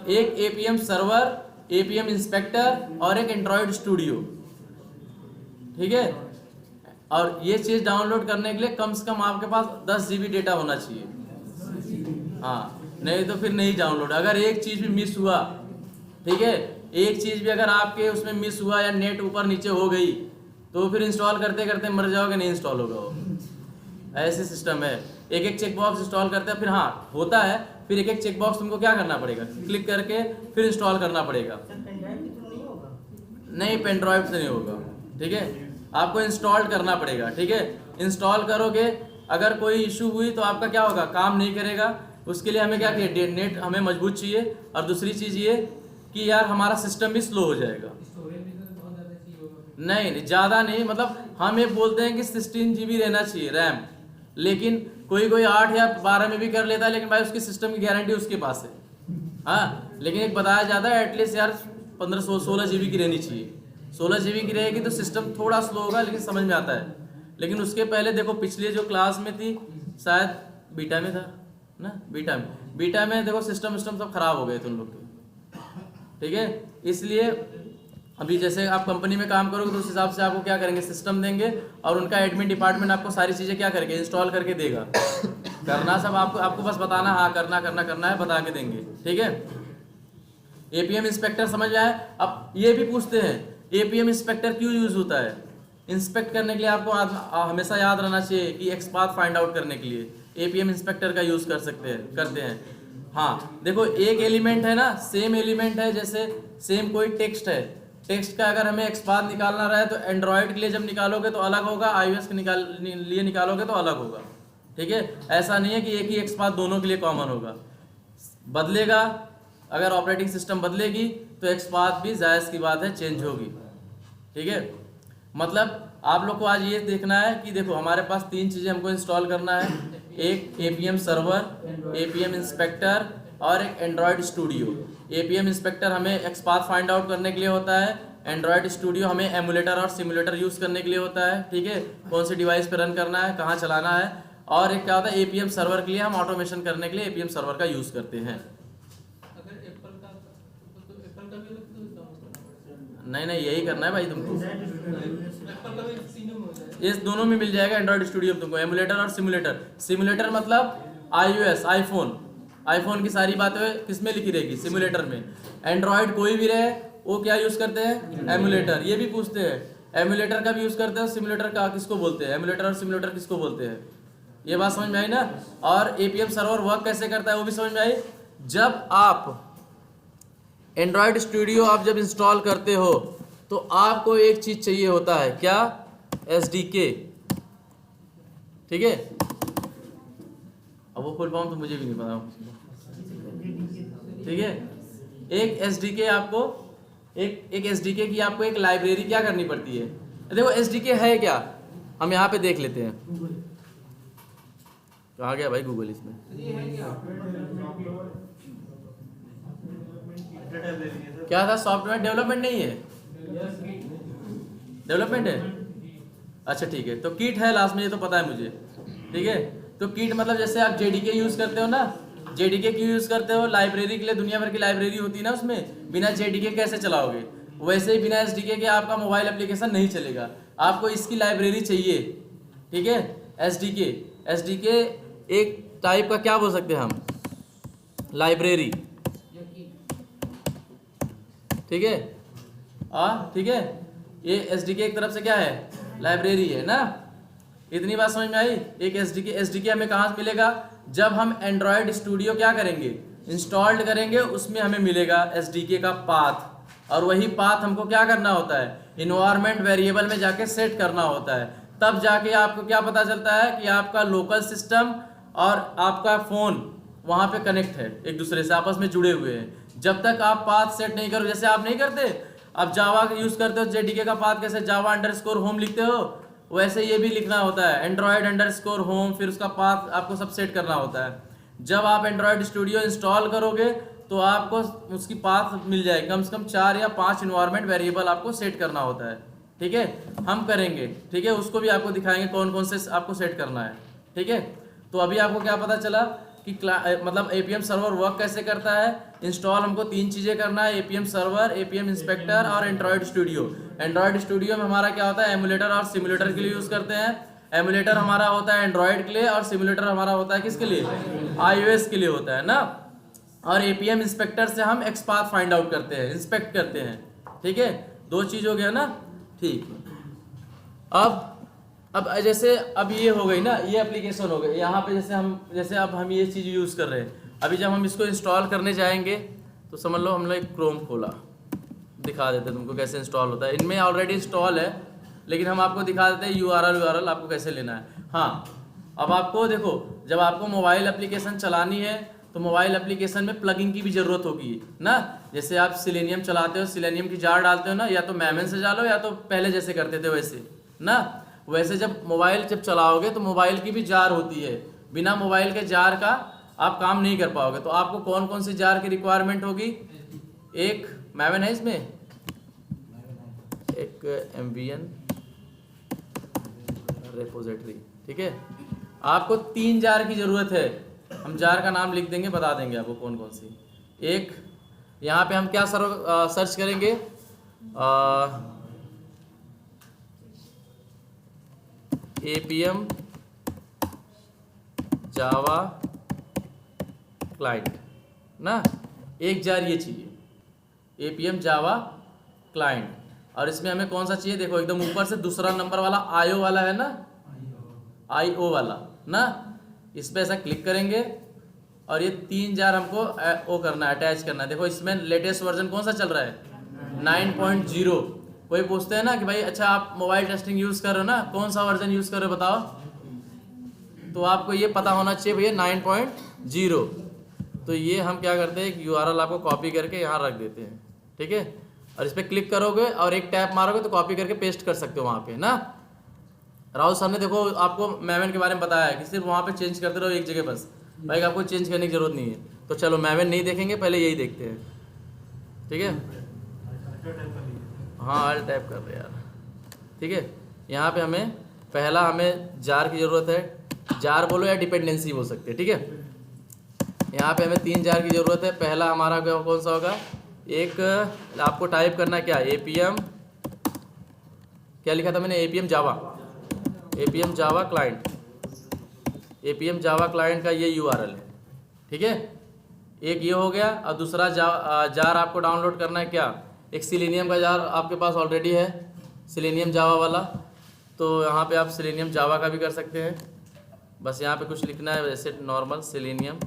एक एपीएम सर्वर, एपीएम इंस्पेक्टर और एक एंड्रॉयड स्टूडियो, ठीक है। और ये चीज़ डाउनलोड करने के लिए कम से कम आपके पास 10 GB डेटा होना चाहिए, हाँ, नहीं तो फिर नहीं डाउनलोड। अगर एक चीज़ भी मिस हुआ, ठीक है, एक चीज़ भी अगर आपके उसमें मिस हुआ या नेट ऊपर नीचे हो गई तो फिर इंस्टॉल करते करते मर जाओगे, नहीं इंस्टॉल होगा वो। ऐसे सिस्टम है, एक एक चेक बॉक्स इंस्टॉल करते हैं, फिर हाँ होता है, फिर एक एक चेक बॉक्स तुमको क्या करना पड़ेगा, क्लिक करके फिर इंस्टॉल करना पड़ेगा। नहीं पेन ड्राइव से नहीं होगा, ठीक है, आपको इंस्टॉल करना पड़ेगा, ठीक है। इंस्टॉल करोगे, अगर कोई इशू हुई तो आपका क्या होगा, काम नहीं करेगा। उसके लिए हमें क्या किया, नेट हमें मजबूत चाहिए, और दूसरी चीज़ ये कि यार हमारा सिस्टम भी स्लो हो जाएगा। नहीं ज़्यादा नहीं, मतलब हम ये बोलते हैं कि 16 GB रहना चाहिए रैम, लेकिन कोई 8 या 12 में भी कर लेता है, लेकिन भाई उसकी सिस्टम की गारंटी उसके पास है, हाँ। लेकिन एक बताया जाता है एटलीस्ट यार 16 GB की रहनी चाहिए। 16 GB की रहेगी तो सिस्टम थोड़ा स्लो होगा, लेकिन समझ में आता है। लेकिन उसके पहले देखो पिछले जो क्लास में थी, शायद बीटा में था ना, बीटा में देखो सिस्टम सब खराब हो गए थे उन लोग के, ठीक है। इसलिए अभी जैसे आप कंपनी में काम करोगे तो उस हिसाब से आपको क्या करेंगे, सिस्टम देंगे, और उनका एडमिन डिपार्टमेंट आपको सारी चीज़ें क्या करेंगे, इंस्टॉल करके देगा। करना सब आपको बस बताना, हाँ करना है, बता के देंगे, ठीक है। एपीएम इंस्पेक्टर समझ आए। अब ये भी पूछते हैं एपीएम इंस्पेक्टर क्यों यूज़ होता है। इंस्पेक्ट करने के लिए आपको हमेशा याद रहना चाहिए कि एक्सपाथ फाइंड आउट करने के लिए एपीएम इंस्पेक्टर का यूज़ करते हैं। हाँ देखो एक एलिमेंट है ना, सेम एलिमेंट है, जैसे सेम कोई टेक्स्ट है, टेक्स्ट का अगर हमें एक्सपाथ निकालना रहा है तो एंड्रॉयड के लिए जब निकालोगे तो अलग होगा, iOS के लिए निकालोगे तो अलग होगा, ठीक है। ऐसा नहीं है कि एक ही एक्सपाथ दोनों के लिए कॉमन होगा, बदलेगा। अगर ऑपरेटिंग सिस्टम बदलेगी तो एक्सपाथ भी जायज़ की बात है चेंज होगी, ठीक है। मतलब आप लोग को आज ये देखना है कि देखो हमारे पास 3 चीज़ें हमको इंस्टॉल करना है, एक APM सर्वर, APM इंस्पेक्टर और एक एंड्रॉयड स्टूडियो। APM इंस्पेक्टर हमें एक्सपाथ फाइंड आउट करने के लिए होता है, एंड्रॉयड स्टूडियो हमें एमुलेटर और सिमुलेटर यूज़ करने के लिए होता है, ठीक है, कौन सी डिवाइस पे रन करना है, कहाँ चलाना है। और एक क्या होता है APM सर्वर के लिए, हम ऑटोमेशन करने के लिए APM सर्वर का यूज़ करते हैं। नहीं नहीं, यही करना है भाई तुमको, ये दोनों में मिल जाएगा एंड्रॉयड स्टूडियो तुमको, एमुलेटर और सिमुलेटर। सिमुलेटर मतलब iOS आईफोन की सारी बातें किस में लिखी रहेगी, सिमुलेटर में। एंड्रॉयड कोई भी रहे वो क्या यूज़ करते हैं, एमुलेटर। ये भी पूछते हैं एमुलेटर का भी यूज़ करते हैं, सिमुलेटर का किसको बोलते हैं, एमुलेटर और सिमुलेटर किसको बोलते हैं। ये बात समझ में आई ना। और APM सर्वर वर्क कैसे करता है वो भी समझ में आई। जब आप एंड्रॉयड स्टूडियो आप जब इंस्टॉल करते हो तो आपको एक चीज़ चाहिए होता है, क्या, SDK, ठीक है। अब वो फुल फॉर्म तो मुझे भी नहीं पता, ठीक है। एक SDK आपको एक SDK की आपको एक लाइब्रेरी क्या करनी पड़ती है। देखो SDK है क्या, हम यहाँ पे देख लेते हैं। कहाँ गया भाई गूगल इसमें, क्या था, सॉफ्टवेयर डेवलपमेंट नहीं है, डेवलपमेंट है, अच्छा ठीक है। तो किट है लास्ट में, ये तो पता है मुझे, ठीक है। तो किट मतलब जैसे आप JDK यूज़ करते हो ना, JDK क्यों यूज़ करते हो, लाइब्रेरी के लिए, दुनिया भर की लाइब्रेरी होती है ना उसमें, बिना JDK कैसे चलाओगे, वैसे ही बिना SDK के आपका मोबाइल एप्लीकेशन नहीं चलेगा, आपको इसकी लाइब्रेरी चाहिए, ठीक है। SDK एक टाइप का क्या बोल सकते हैं हम, लाइब्रेरी, ठीक है। ठीक है, ये SDK एक तरफ से क्या है, लाइब्रेरी है ना। इतनी बात समझ में आई। एक SDK हमें कहाँ से मिलेगा, जब हम एंड्रॉयड स्टूडियो क्या करेंगे, इंस्टॉल्ड करेंगे, उसमें हमें मिलेगा SDK का पाथ। और वही पाथ हमको क्या करना होता है, इन्वायरमेंट वेरिएबल में जाके सेट करना होता है। तब जाके आपको क्या पता चलता है कि आपका लोकल सिस्टम और आपका फ़ोन वहाँ पे कनेक्ट है, एक दूसरे से आपस में जुड़े हुए हैं। जब तक आप पाथ सेट नहीं करो, जैसे आप नहीं करते, आप जावा यूज़ करते हो, JDK का पाथ कैसे java_home लिखते हो, वैसे ये भी लिखना होता है Android_home, फिर उसका पाथ आपको सब सेट करना होता है। जब आप एंड्रॉयड स्टूडियो इंस्टॉल करोगे तो आपको उसकी पाथ मिल जाएगी, कम से कम 4 या 5 इन्वायरमेंट वेरिएबल आपको सेट करना होता है, ठीक है। हम करेंगे, ठीक है, उसको भी आपको दिखाएंगे कौन कौन से आपको सेट करना है, ठीक है। तो अभी आपको क्या पता चला कि मतलब APM सर्वर वर्क कैसे करता है। इंस्टॉल हमको 3 चीज़ें करना है, APM सर्वर, APM इंस्पेक्टर और एंड्रॉयड स्टूडियो। एंड्रॉयड स्टूडियो में हमारा क्या होता है, एमुलेटर और सिमुलेटर के लिए यूज़ करते हैं। एमुलेटर हमारा होता है एंड्रॉयड के लिए और सिमुलेटर हमारा होता है किसके लिए, iOS के लिए होता है ना। और APM इंस्पेक्टर से हम एक्सपाथ फाइंड आउट करते हैं, इंस्पेक्ट करते हैं, ठीक है। 2 चीज़ हो गया ना, ठीक। अब जैसे अब ये हो गई ना, ये एप्लीकेशन हो गई। यहाँ पे जैसे अब हम ये चीज़ यूज़ कर रहे हैं। अभी जब हम इसको इंस्टॉल करने जाएंगे तो समझ लो हमने एक क्रोम खोला, दिखा देते हैं तुमको कैसे इंस्टॉल होता है। इनमें ऑलरेडी इंस्टॉल है, लेकिन हम आपको दिखा देते हैं URL आपको कैसे लेना है। हाँ, अब आपको देखो, जब आपको मोबाइल एप्लीकेशन चलानी है तो मोबाइल एप्लीकेशन में प्लगइन की भी ज़रूरत होगी ना। जैसे आप सिलेनियम चलाते हो, सिलेनियम की जार डालते हो ना, या तो मेमन से डालो या तो पहले जैसे करते थे वैसे ना। वैसे जब मोबाइल चलाओगे तो मोबाइल की भी जार होती है, बिना मोबाइल के जार का आप काम नहीं कर पाओगे। तो आपको कौन कौन सी जार की रिक्वायरमेंट होगी, एक मेमन है इसमें, एक MVN रेपोजिटरी, ठीक है। आपको 3 जार की ज़रूरत है। हम जार का नाम लिख देंगे, बता देंगे आपको कौन कौन सी। एक यहाँ पे हम क्या सर्च करेंगे, APM जावा क्लाइंट ना, एक जार ये चाहिए, APM जावा क्लाइंट। और इसमें हमें कौन सा चाहिए, देखो एकदम ऊपर से दूसरा नंबर वाला IO वाला है ना, IO वाला ना, इस पर ऐसा क्लिक करेंगे और ये 3 जार हमको वो करना है, अटैच करना है। देखो इसमें लेटेस्ट वर्जन कौन सा चल रहा है, 9.0। कोई पूछते हैं ना कि भाई अच्छा आप मोबाइल टेस्टिंग यूज़ कर रहे हो ना, कौन सा वर्जन यूज़ कर रहे हो बताओ, तो आपको ये पता होना चाहिए भैया 9.0। तो ये हम क्या करते हैं, एक URL आपको कॉपी करके यहाँ रख देते हैं, ठीक है। और इस पर क्लिक करोगे और एक टैप मारोगे तो कॉपी करके पेस्ट कर सकते हो वहाँ पे ना। राहुल सर ने देखो आपको मैवन के बारे में बताया है कि सिर्फ वहाँ पे चेंज करते रहो एक जगह बस, भाई आपको चेंज करने की जरूरत नहीं है। तो चलो मैवन नहीं देखेंगे, पहले यही देखते हैं, ठीक है। हाँ ऑल टाइप कर रहे यार, ठीक है। यहाँ पे हमें पहला हमें जार की ज़रूरत है, जार बोलो या डिपेंडेंसी बोल सकते हैं, ठीक है। यहाँ पे हमें 3 जार की ज़रूरत है। पहला हमारा कौन सा होगा, एक आपको टाइप करना क्या, APM, क्या लिखा था मैंने, APM जावा, APM जावा क्लाइंट, APM जावा क्लाइंट का ये URL है, ठीक है। एक ये हो गया। और दूसरा जार आपको डाउनलोड करना है क्या, एक सिलेनियम का जार आपके पास ऑलरेडी है, सिलेनियम जावा वाला। तो यहाँ पे आप सिलेनियम जावा का भी कर सकते हैं, बस यहाँ पे कुछ लिखना है वैसे नॉर्मल सिलेनियम।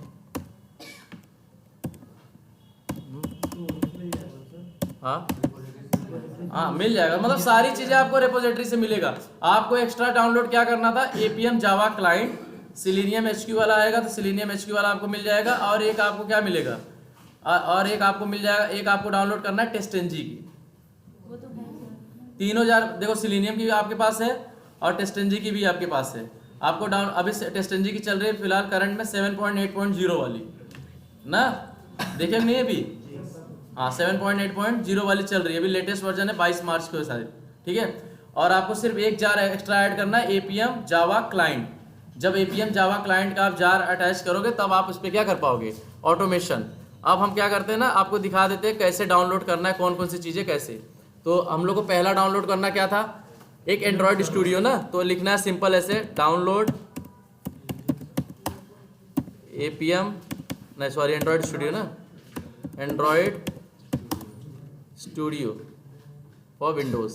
हाँ मिल जाएगा, मतलब सारी चीज़ें आपको रेपोजिटरी से मिलेगा। आपको एक्स्ट्रा डाउनलोड क्या करना था, APM जावा क्लाइंट, सिलेनियम HQ वाला आएगा तो सिलेनियम HQ वाला आपको मिल जाएगा। और एक आपको क्या मिलेगा, और एक आपको मिल जाएगा, एक आपको डाउनलोड करना है टेस्टएनजी की। तीनों जार देखो, सिलेनियम की भी आपके पास है और टेस्टएनजी की भी आपके पास है। आपको अभी टेस्टएनजी की चल रही है फिलहाल करंट में 7.8.0 वाली ना, देखे नहीं अभी, हाँ 7.8.0 वाली चल रही है, अभी लेटेस्ट वर्जन है 22 मार्च को शायद, ठीक है। और आपको सिर्फ एक जार एक्स्ट्रा ऐड करना है, APM जावा क्लाइंट। जब APM जावा क्लाइंट का आप जार अटैच करोगे तब आप उस पर क्या कर पाओगे, ऑटोमेशन। अब हम क्या करते हैं ना, आपको दिखा देते हैं कैसे डाउनलोड करना है, कौन कौन सी चीज़ें कैसे। तो हम लोग को पहला डाउनलोड करना क्या था, एक एंड्रॉयड स्टूडियो ना, तो लिखना है सिंपल ऐसे, डाउनलोड APM, नहीं सॉरी एंड्रॉयड स्टूडियो ना, एंड्रॉयड स्टूडियो फॉर विंडोज।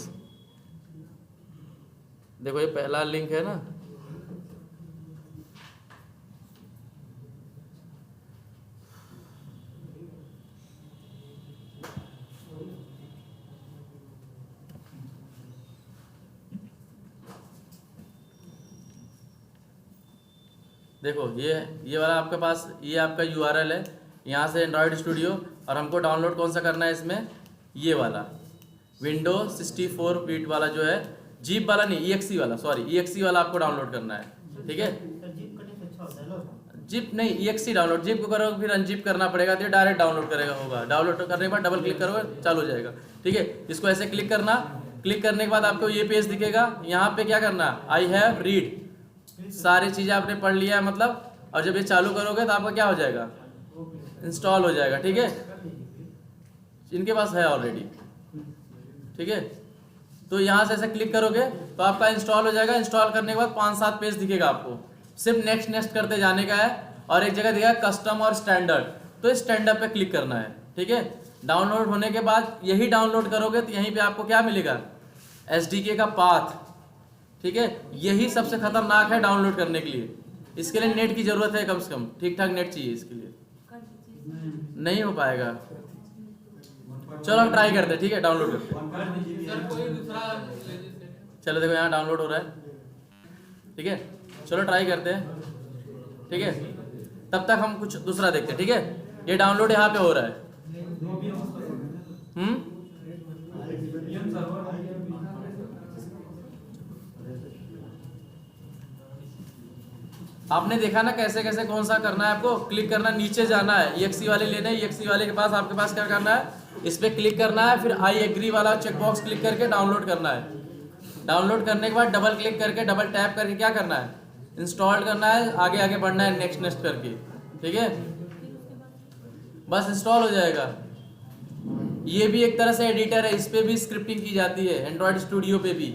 देखो ये पहला लिंक है ना, देखो ये वाला आपके पास, ये आपका URL है, यहाँ से एंड्रॉयड स्टूडियो। और हमको डाउनलोड कौन सा करना है इसमें, ये वाला विंडोज 64 बिट वाला जो है, जीप वाला नहीं, EXE वाला, सॉरी EXE वाला आपको डाउनलोड करना है, ठीक है। जिप नहीं, EXE डाउनलोड, जिप को करोगे फिर अनजिप करना पड़ेगा, तो डायरेक्ट डाउनलोड करेगा होगा। डाउनलोड करने के बाद डबल क्लिक करोगे चालू हो जाएगा, ठीक है। इसको ऐसे क्लिक करना, क्लिक करने के बाद आपको ये पेज दिखेगा। यहाँ पे क्या करना, आई हैव रीड, सारी चीज़ें आपने पढ़ लिया है मतलब। और जब ये चालू करोगे तो आपका क्या हो जाएगा, इंस्टॉल हो जाएगा, ठीक है। इनके पास है ऑलरेडी, ठीक है। तो यहाँ से ऐसे क्लिक करोगे तो आपका इंस्टॉल हो जाएगा। इंस्टॉल करने के बाद 5-7 पेज दिखेगा आपको, सिर्फ नेक्स्ट नेक्स्ट करते जाने का है। और एक जगह दिखेगा कस्टम और स्टैंडर्ड, तो स्टैंडर्ड पे क्लिक करना है, ठीक है। डाउनलोड होने के बाद यही डाउनलोड करोगे तो यहीं पे आपको क्या मिलेगा, SDK का पाथ, ठीक है। यही सबसे खतरनाक है डाउनलोड करने के लिए। इसके लिए नेट की जरूरत है, कम से कम ठीक ठाक नेट चाहिए इसके लिए, नहीं हो पाएगा। चलो हम ट्राई करते हैं, ठीक है, डाउनलोड करते हैं। चलो देखो यहाँ डाउनलोड हो रहा है, ठीक है। चलो ट्राई करते हैं, ठीक है। तब तक हम कुछ दूसरा देखते हैं, ठीक है। ये डाउनलोड यहाँ पे हो रहा है। आपने देखा ना कैसे कैसे कौन सा करना है, आपको क्लिक करना, नीचे जाना है, EXE वाले लेने हैं। EXE वाले के पास आपके पास क्या करना है, इस पर क्लिक करना है, फिर आई एग्री वाला चेकबॉक्स क्लिक करके डाउनलोड करना है। डाउनलोड करने के बाद डबल क्लिक करके, डबल टैप करके क्या करना है, इंस्टॉल करना है, आगे आगे बढ़ना है नेक्स्ट नेक्स्ट करके, ठीक है। बस इंस्टॉल हो जाएगा। ये भी एक तरह से एडिटर है, इस पे भी स्क्रिप्टिंग की जाती है, एंड्रॉयड स्टूडियो पे भी,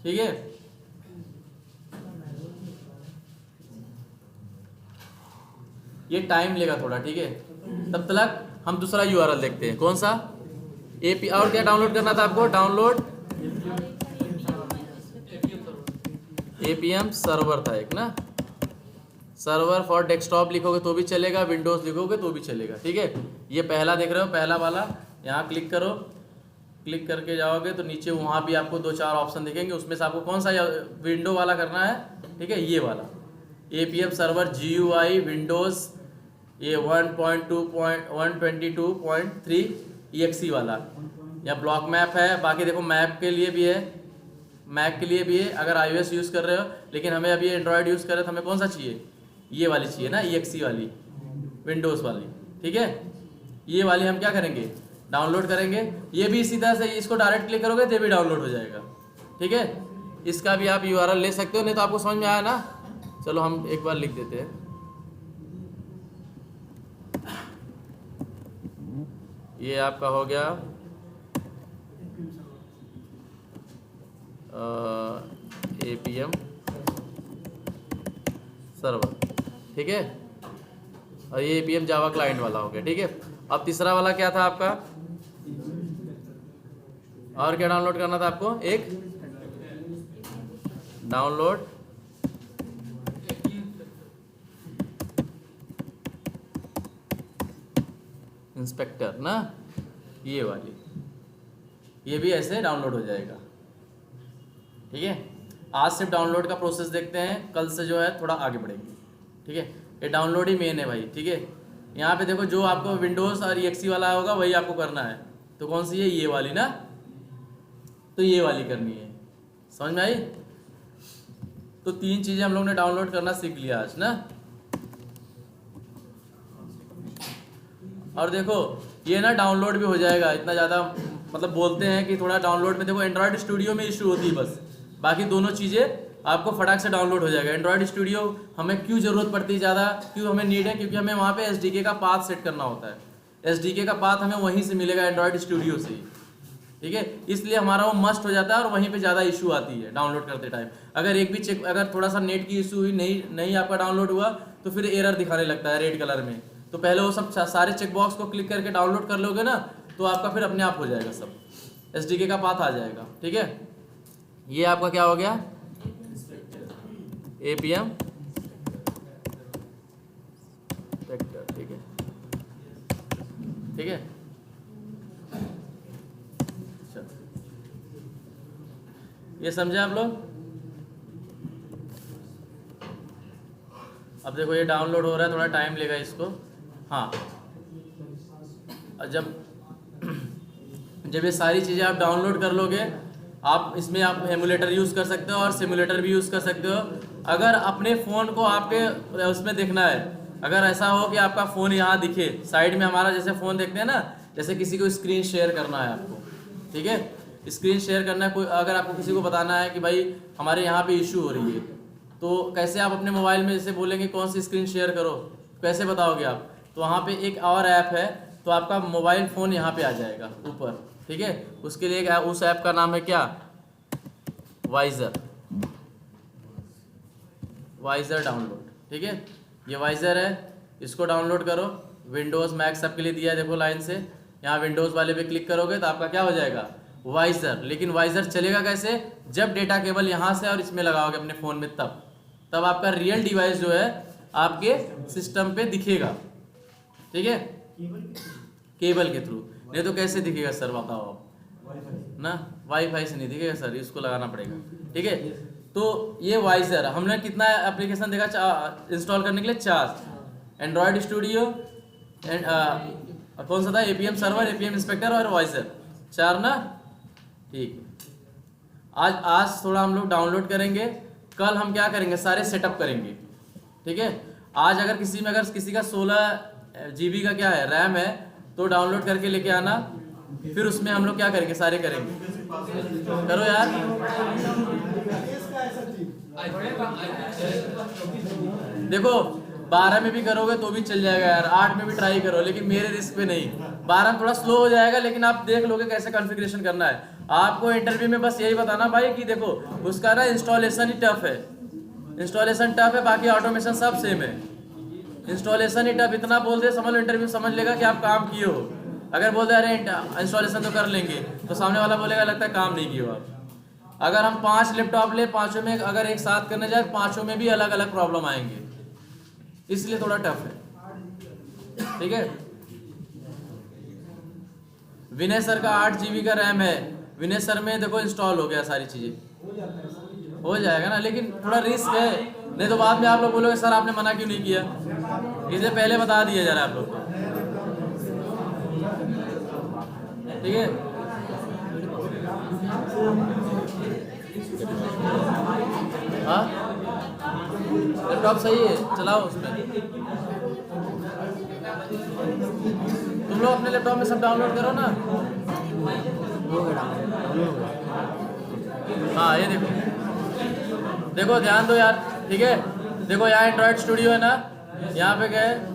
ठीक है। ये टाइम लेगा थोड़ा, ठीक है। तब तक हम दूसरा URL देखते हैं, कौन सा, AP। और क्या डाउनलोड करना था आपको, डाउनलोड APM सर्वर था एक ना, सर्वर फॉर डेस्कटॉप लिखोगे तो भी चलेगा, विंडोज लिखोगे तो भी चलेगा, ठीक है। ये पहला देख रहे हो, पहला वाला, यहाँ क्लिक करो। क्लिक करके जाओगे तो नीचे वहाँ भी आपको 2-4 ऑप्शन दिखेंगे, उसमें से आपको कौन सा विंडो वाला करना है, ठीक है, ये वाला APM सर्वर GUI विंडोज़, ये 1.2.122.3, EXE वाला, या ब्लॉक मैप है। बाकी देखो मैप के लिए भी है, मैक के लिए भी है अगर iOS यूज़ कर रहे हो, लेकिन हमें अभी एंड्रॉयड यूज़ कर रहे हो तो हमें कौन सा चाहिए, ये वाली चाहिए ना, EXE वाली, विंडोज़ वाली, ठीक है। ये वाली हम क्या करेंगे, डाउनलोड करेंगे। ये भी इसी तरह से, इसको डायरेक्ट क्लिक करोगे तो भी डाउनलोड हो जाएगा, ठीक है। इसका भी आप URL ले सकते हो, नहीं तो आपको समझ में आया ना। चलो हम एक बार लिख देते हैं, ये आपका हो गया APM सर्वर, ठीक है। और ये APM जावा क्लाइंट वाला हो गया, ठीक है। अब तीसरा वाला क्या था आपका, और क्या डाउनलोड करना था आपको, एक डाउनलोड इंस्पेक्टर ना, ये वाली, ये भी ऐसे डाउनलोड हो जाएगा, ठीक है। आज सिर्फ डाउनलोड का प्रोसेस देखते हैं, कल से जो है थोड़ा आगे बढ़ेंगे, ठीक है। ये डाउनलोड ही मेन है भाई, ठीक है। यहाँ पे देखो जो आपको विंडोज़ और EXE वाला होगा वही आपको करना है। तो कौन सी है, ये वाली ना, तो ये वाली करनी है, समझ में आई। तो 3 चीज़ें हम लोग ने डाउनलोड करना सीख लिया आज ना। और देखो ये ना डाउनलोड भी हो जाएगा, इतना ज़्यादा मतलब बोलते हैं कि थोड़ा डाउनलोड में, देखो एंड्रॉयड स्टूडियो में इशू होती है बस, बाकी दोनों चीज़ें आपको फटाक से डाउनलोड हो जाएगा। एंड्रॉयड स्टूडियो हमें क्यों ज़रूरत पड़ती है ज़्यादा, क्यों हमें नीड है, क्योंकि हमें वहाँ पे SDK का पाथ सेट करना होता है। SDK का पाथ हमें वहीं से मिलेगा, एंड्रॉयड स्टूडियो से ही, ठीक है। इसलिए हमारा वो मस्ट हो जाता है और वहीं पे ज़्यादा इशू आती है डाउनलोड करते टाइम। अगर एक भी चेक, अगर थोड़ा सा नेट की इशू हुई, नहीं आपका डाउनलोड हुआ, तो फिर एरर दिखाने लगता है रेड कलर में। तो पहले वो सब सारे चेकबॉक्स को क्लिक करके डाउनलोड कर लोगे ना, तो आपका फिर अपने आप हो जाएगा सब, SDK का पाथ आ जाएगा, ठीक है। ये आपका क्या हो गया, APM इंस्पेक्टर, ठीक है, ठीक है। ये समझे आप लोग। अब देखो ये डाउनलोड हो रहा है, थोड़ा टाइम लेगा इसको, हाँ। और जब ये सारी चीज़ें आप डाउनलोड कर लोगे, आप इसमें आप एमुलेटर यूज़ कर सकते हो और सिमुलेटर भी यूज़ कर सकते हो। अगर अपने फ़ोन को आपके उसमें देखना है, अगर ऐसा हो कि आपका फ़ोन यहाँ दिखे साइड में, हमारा जैसे फ़ोन देखते हैं ना, जैसे किसी को स्क्रीन शेयर करना है आपको, ठीक है, स्क्रीन शेयर करना है, कोई अगर आपको किसी को बताना है कि भाई हमारे यहाँ पे इशू हो रही है, तो कैसे आप अपने मोबाइल में जैसे बोलेंगे कौन सी स्क्रीन शेयर करो, कैसे बताओगे आप। तो वहाँ पे एक और ऐप है, तो आपका मोबाइल फ़ोन यहाँ पे आ जाएगा ऊपर, ठीक है। उसके लिए उस ऐप का नाम है क्या, वाइज़र डाउनलोड, ठीक है। ये वाइज़र है, इसको डाउनलोड करो। विंडोज़ मैक सब के लिए दिया है, देखो लाइन से। यहाँ विंडोज़ वाले पे क्लिक करोगे तो आपका क्या हो जाएगा, वाइज़र। लेकिन वाइज़र चलेगा कैसे, जब डेटा केबल यहाँ से और इसमें लगाओगे अपने फ़ोन में, तब आपका रियल डिवाइस जो है आपके सिस्टम पे दिखेगा, ठीक है, केबल के थ्रू। नहीं तो कैसे दिखेगा सर, बताओ आप ना, वाईफाई से नहीं दिखेगा सर, इसको लगाना पड़ेगा, ठीक है। तो ये वाइज़र हमने कितना एप्लीकेशन देखा इंस्टॉल करने के लिए, 4, एंड्रॉयड स्टूडियो कौन सा था, APM सर्वर, APM इंस्पेक्टर और वाइज़र, 4 ना, ठीक। आज थोड़ा हम लोग डाउनलोड करेंगे, कल हम क्या करेंगे, सारे सेटअप करेंगे, ठीक है। आज अगर किसी का 16 GB का क्या है, रैम है, तो डाउनलोड करके लेके आना, फिर उसमें हम लोग क्या करेंगे, सारे करेंगे। करो यार, देखो 12 में भी करोगे तो भी चल जाएगा यार, 8 में भी ट्राई करो, लेकिन मेरे रिस्क पे नहीं। 12 में थोड़ा स्लो हो जाएगा, लेकिन आप देख लोगे कैसे कॉन्फ़िगरेशन करना है। आपको इंटरव्यू में बस यही बताना भाई कि देखो उसका ना इंस्टॉलेशन ही टफ है, इंस्टॉलेशन टफ है, बाकी ऑटोमेशन सब सेम है। इंस्टॉलेशन ही टफ, इतना बोल दे समझ लो, इंटरव्यू समझ लेगा कि आप काम किए हो। अगर बोल दे अरे इंस्टॉलेशन तो कर लेंगे, तो सामने वाला बोलेगा लगता है काम नहीं किए हो आप। अगर हम 5 लैपटॉप ले, 5 में अगर एक साथ करने जाए, 5 में भी अलग अलग प्रॉब्लम आएंगे, इसलिए थोड़ा टफ है, ठीक है। विनय सर का 8 GB का रैम है, विनय सर में देखो इंस्टॉल हो गया, सारी चीज़ें हो जाएगा ना, लेकिन थोड़ा रिस्क है, नहीं तो बाद में आप लोग बोलोगे सर आपने मना क्यों नहीं किया, इसे पहले बता दिया जा रहा है आप लोग को। ठीक है। हाँ लैपटॉप सही है, चलाओ उसमें। तुम लोग अपने लैपटॉप में सब डाउनलोड करो ना। हाँ ये देखो, देखो ध्यान दो यार, ठीक है। देखो यहाँ एंड्रॉयड स्टूडियो है ना, यहाँ पे गए,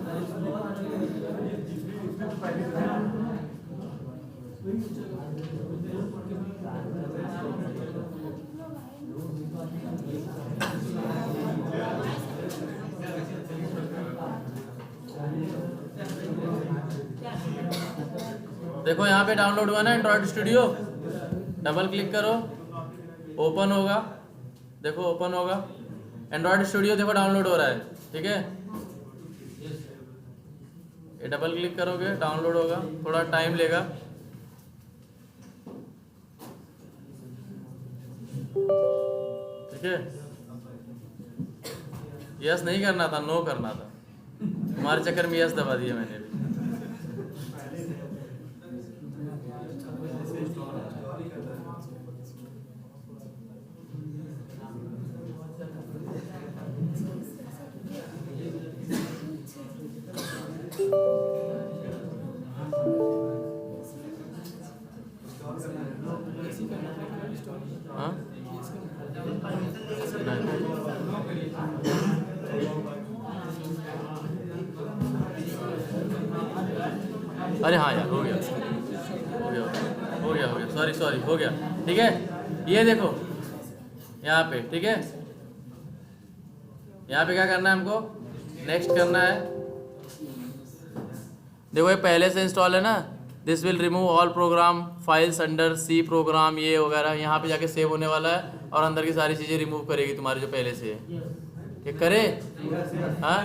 देखो यहाँ पे डाउनलोड हुआ ना एंड्रॉयड स्टूडियो, डबल क्लिक करो, ओपन होगा, देखो ओपन होगा एंड्रॉयड स्टूडियो, देखो डाउनलोड हो रहा है, ठीक है। ये डबल क्लिक करोगे डाउनलोड होगा, थोड़ा टाइम लेगा। ठीक है, यस नहीं करना था, नो करना था, तुम्हारे चक्कर में यस दबा दिया मैंने भी। हाँ अरे हाँ यार, हो गया हो गया हो गया हो गया, सॉरी सॉरी, हो गया, ठीक है। ये देखो यहाँ पे, ठीक है, यहाँ पे क्या करना है हमको, नेक्स्ट करना है। देखो ये पहले से इंस्टॉल है ना, this will remove all program files under C program, ये वगैरह यहाँ पे जाके सेव होने वाला है और अंदर की सारी चीज़ें रिमूव करेगी तुम्हारे जो पहले से है। ये करे, हाँ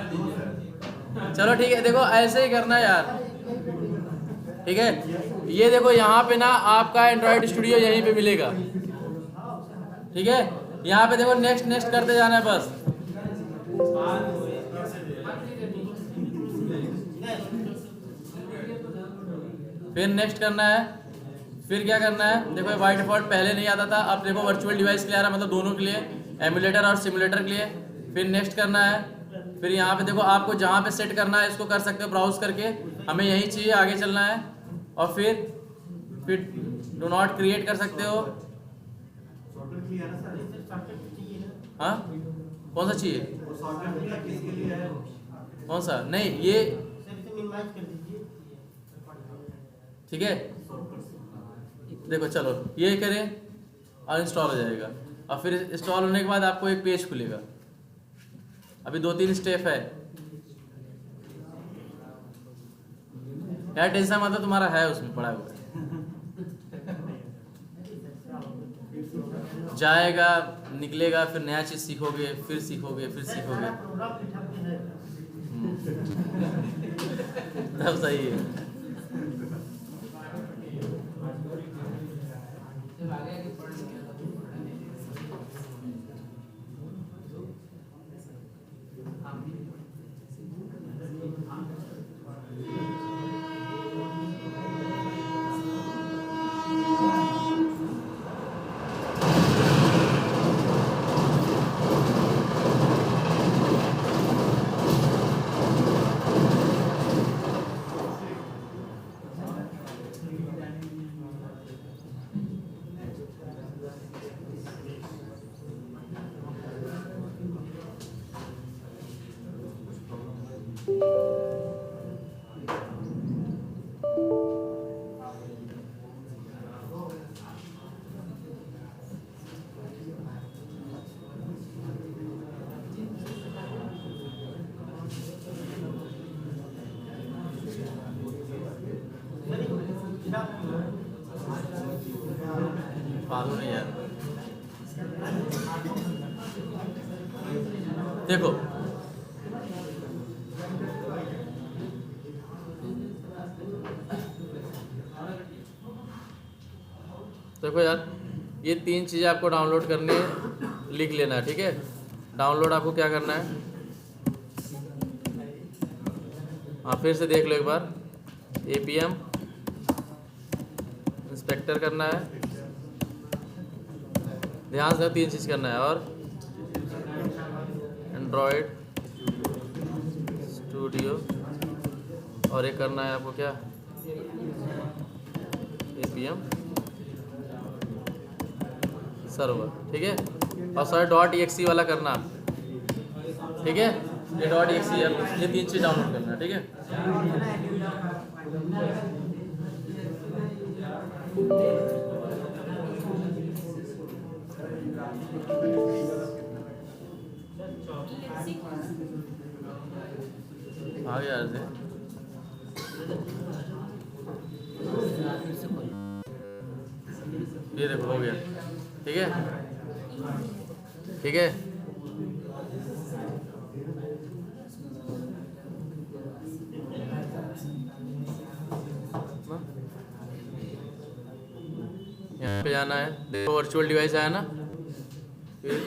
चलो ठीक है। देखो ऐसे ही करना यार, ठीक है। ये देखो यहाँ पे ना आपका एंड्रॉयड स्टूडियो यहीं पे मिलेगा, ठीक है। यहाँ पे देखो नेक्स्ट नेक्स्ट करते जाना है बस। फिर नेक्स्ट करना है, फिर क्या करना है, देखो ये बाय डिफॉल्ट पहले नहीं आता था, अब देखो वर्चुअल डिवाइस के लिए आ रहा है, मतलब दोनों के लिए, एमुलेटर और सिमुलेटर के लिए। फिर नेक्स्ट करना है, फिर यहाँ पे देखो आपको जहाँ पे सेट करना है इसको कर सकते हो ब्राउज करके, हमें यही चाहिए, आगे चलना है। और फिर डू नॉट क्रिएट कर सकते हो। हाँ कौन सा चाहिए, कौन सा, नहीं ये ठीक है। देखो चलो ये करें और इंस्टॉल हो जाएगा, और फिर इंस्टॉल होने के बाद आपको एक पेज खुलेगा। अभी 2-3 स्टेप है यार, टेंशन मतलब तुम्हारा है उसमें पड़ा हुआ है, जाएगा निकलेगा, फिर नया चीज सीखोगे, फिर सीखोगे, फिर सीखोगे, तब सही है। फालतू नहीं यार, देखो देखो यार, ये 3 चीज़ें आपको डाउनलोड करनी है, लिख लेना है, ठीक है। डाउनलोड आपको क्या करना है, हाँ फिर से देख लो एक बार, APM स्पेक्टर करना है, ध्यान से 3 चीज़ करना है, और एंड्रॉयड स्टूडियो, और ये करना है आपको क्या, APM सर्वर, ठीक है। और सर .exe वाला करना, ठीक है, ये .exe है, ये 3 चीज़ डाउनलोड करना है, ठीक है। आ गया ऐसे, ये देखो हो गया, ठीक है, ठीक है। यहाँ पे जाना है, देखो वर्चुअल डिवाइस आया ना, फिर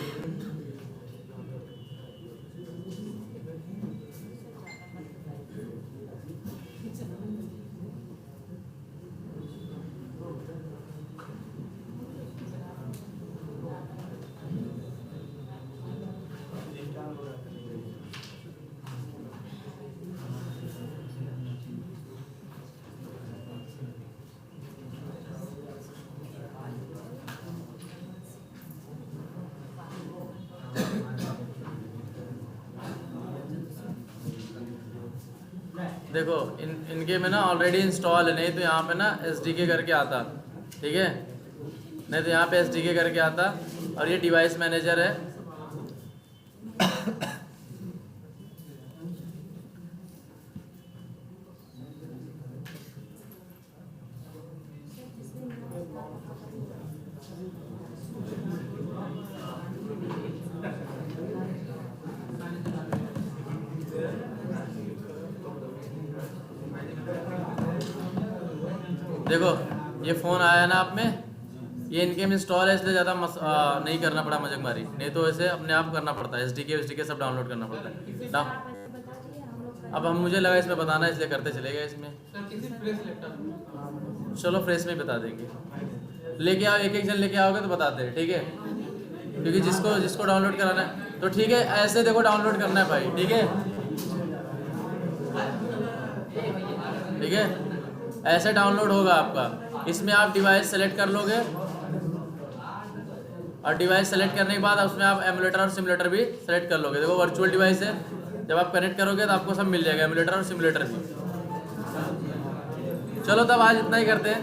देखो इनके में ना ऑलरेडी इंस्टॉल है, नहीं तो यहाँ पे ना SDK करके आता, ठीक है, नहीं तो यहाँ पे SDK करके आता। और ये डिवाइस मैनेजर है, देखो ये फ़ोन आया ना आप में, ये इनके में इंस्टॉल है, इसलिए ज़्यादा नहीं करना पड़ा मजगमारी, नहीं तो ऐसे अपने आप करना पड़ता है, SDK सब डाउनलोड करना पड़ता है ना। अब हम मुझे लगा इसमें बताना है, इसलिए करते चले गए इसमें। चलो फ्रेश में बता देंगे, लेके आओ, एक जन लेके आओगे तो बताते हैं, ठीक है, क्योंकि जिसको डाउनलोड कराना है तो ठीक है, ऐसे देखो डाउनलोड करना है भाई, ठीक है, ठीक है, ऐसे डाउनलोड होगा आपका। इसमें आप डिवाइस सेलेक्ट कर लोगे, और डिवाइस सेलेक्ट करने के बाद उसमें आप एमुलेटर और सिमुलेटर भी सेलेक्ट कर लोगे। देखो वर्चुअल डिवाइस है, जब आप कनेक्ट करोगे तो आपको सब मिल जाएगा, एमुलेटर और सिमुलेटर भी। चलो तब आज इतना ही करते हैं।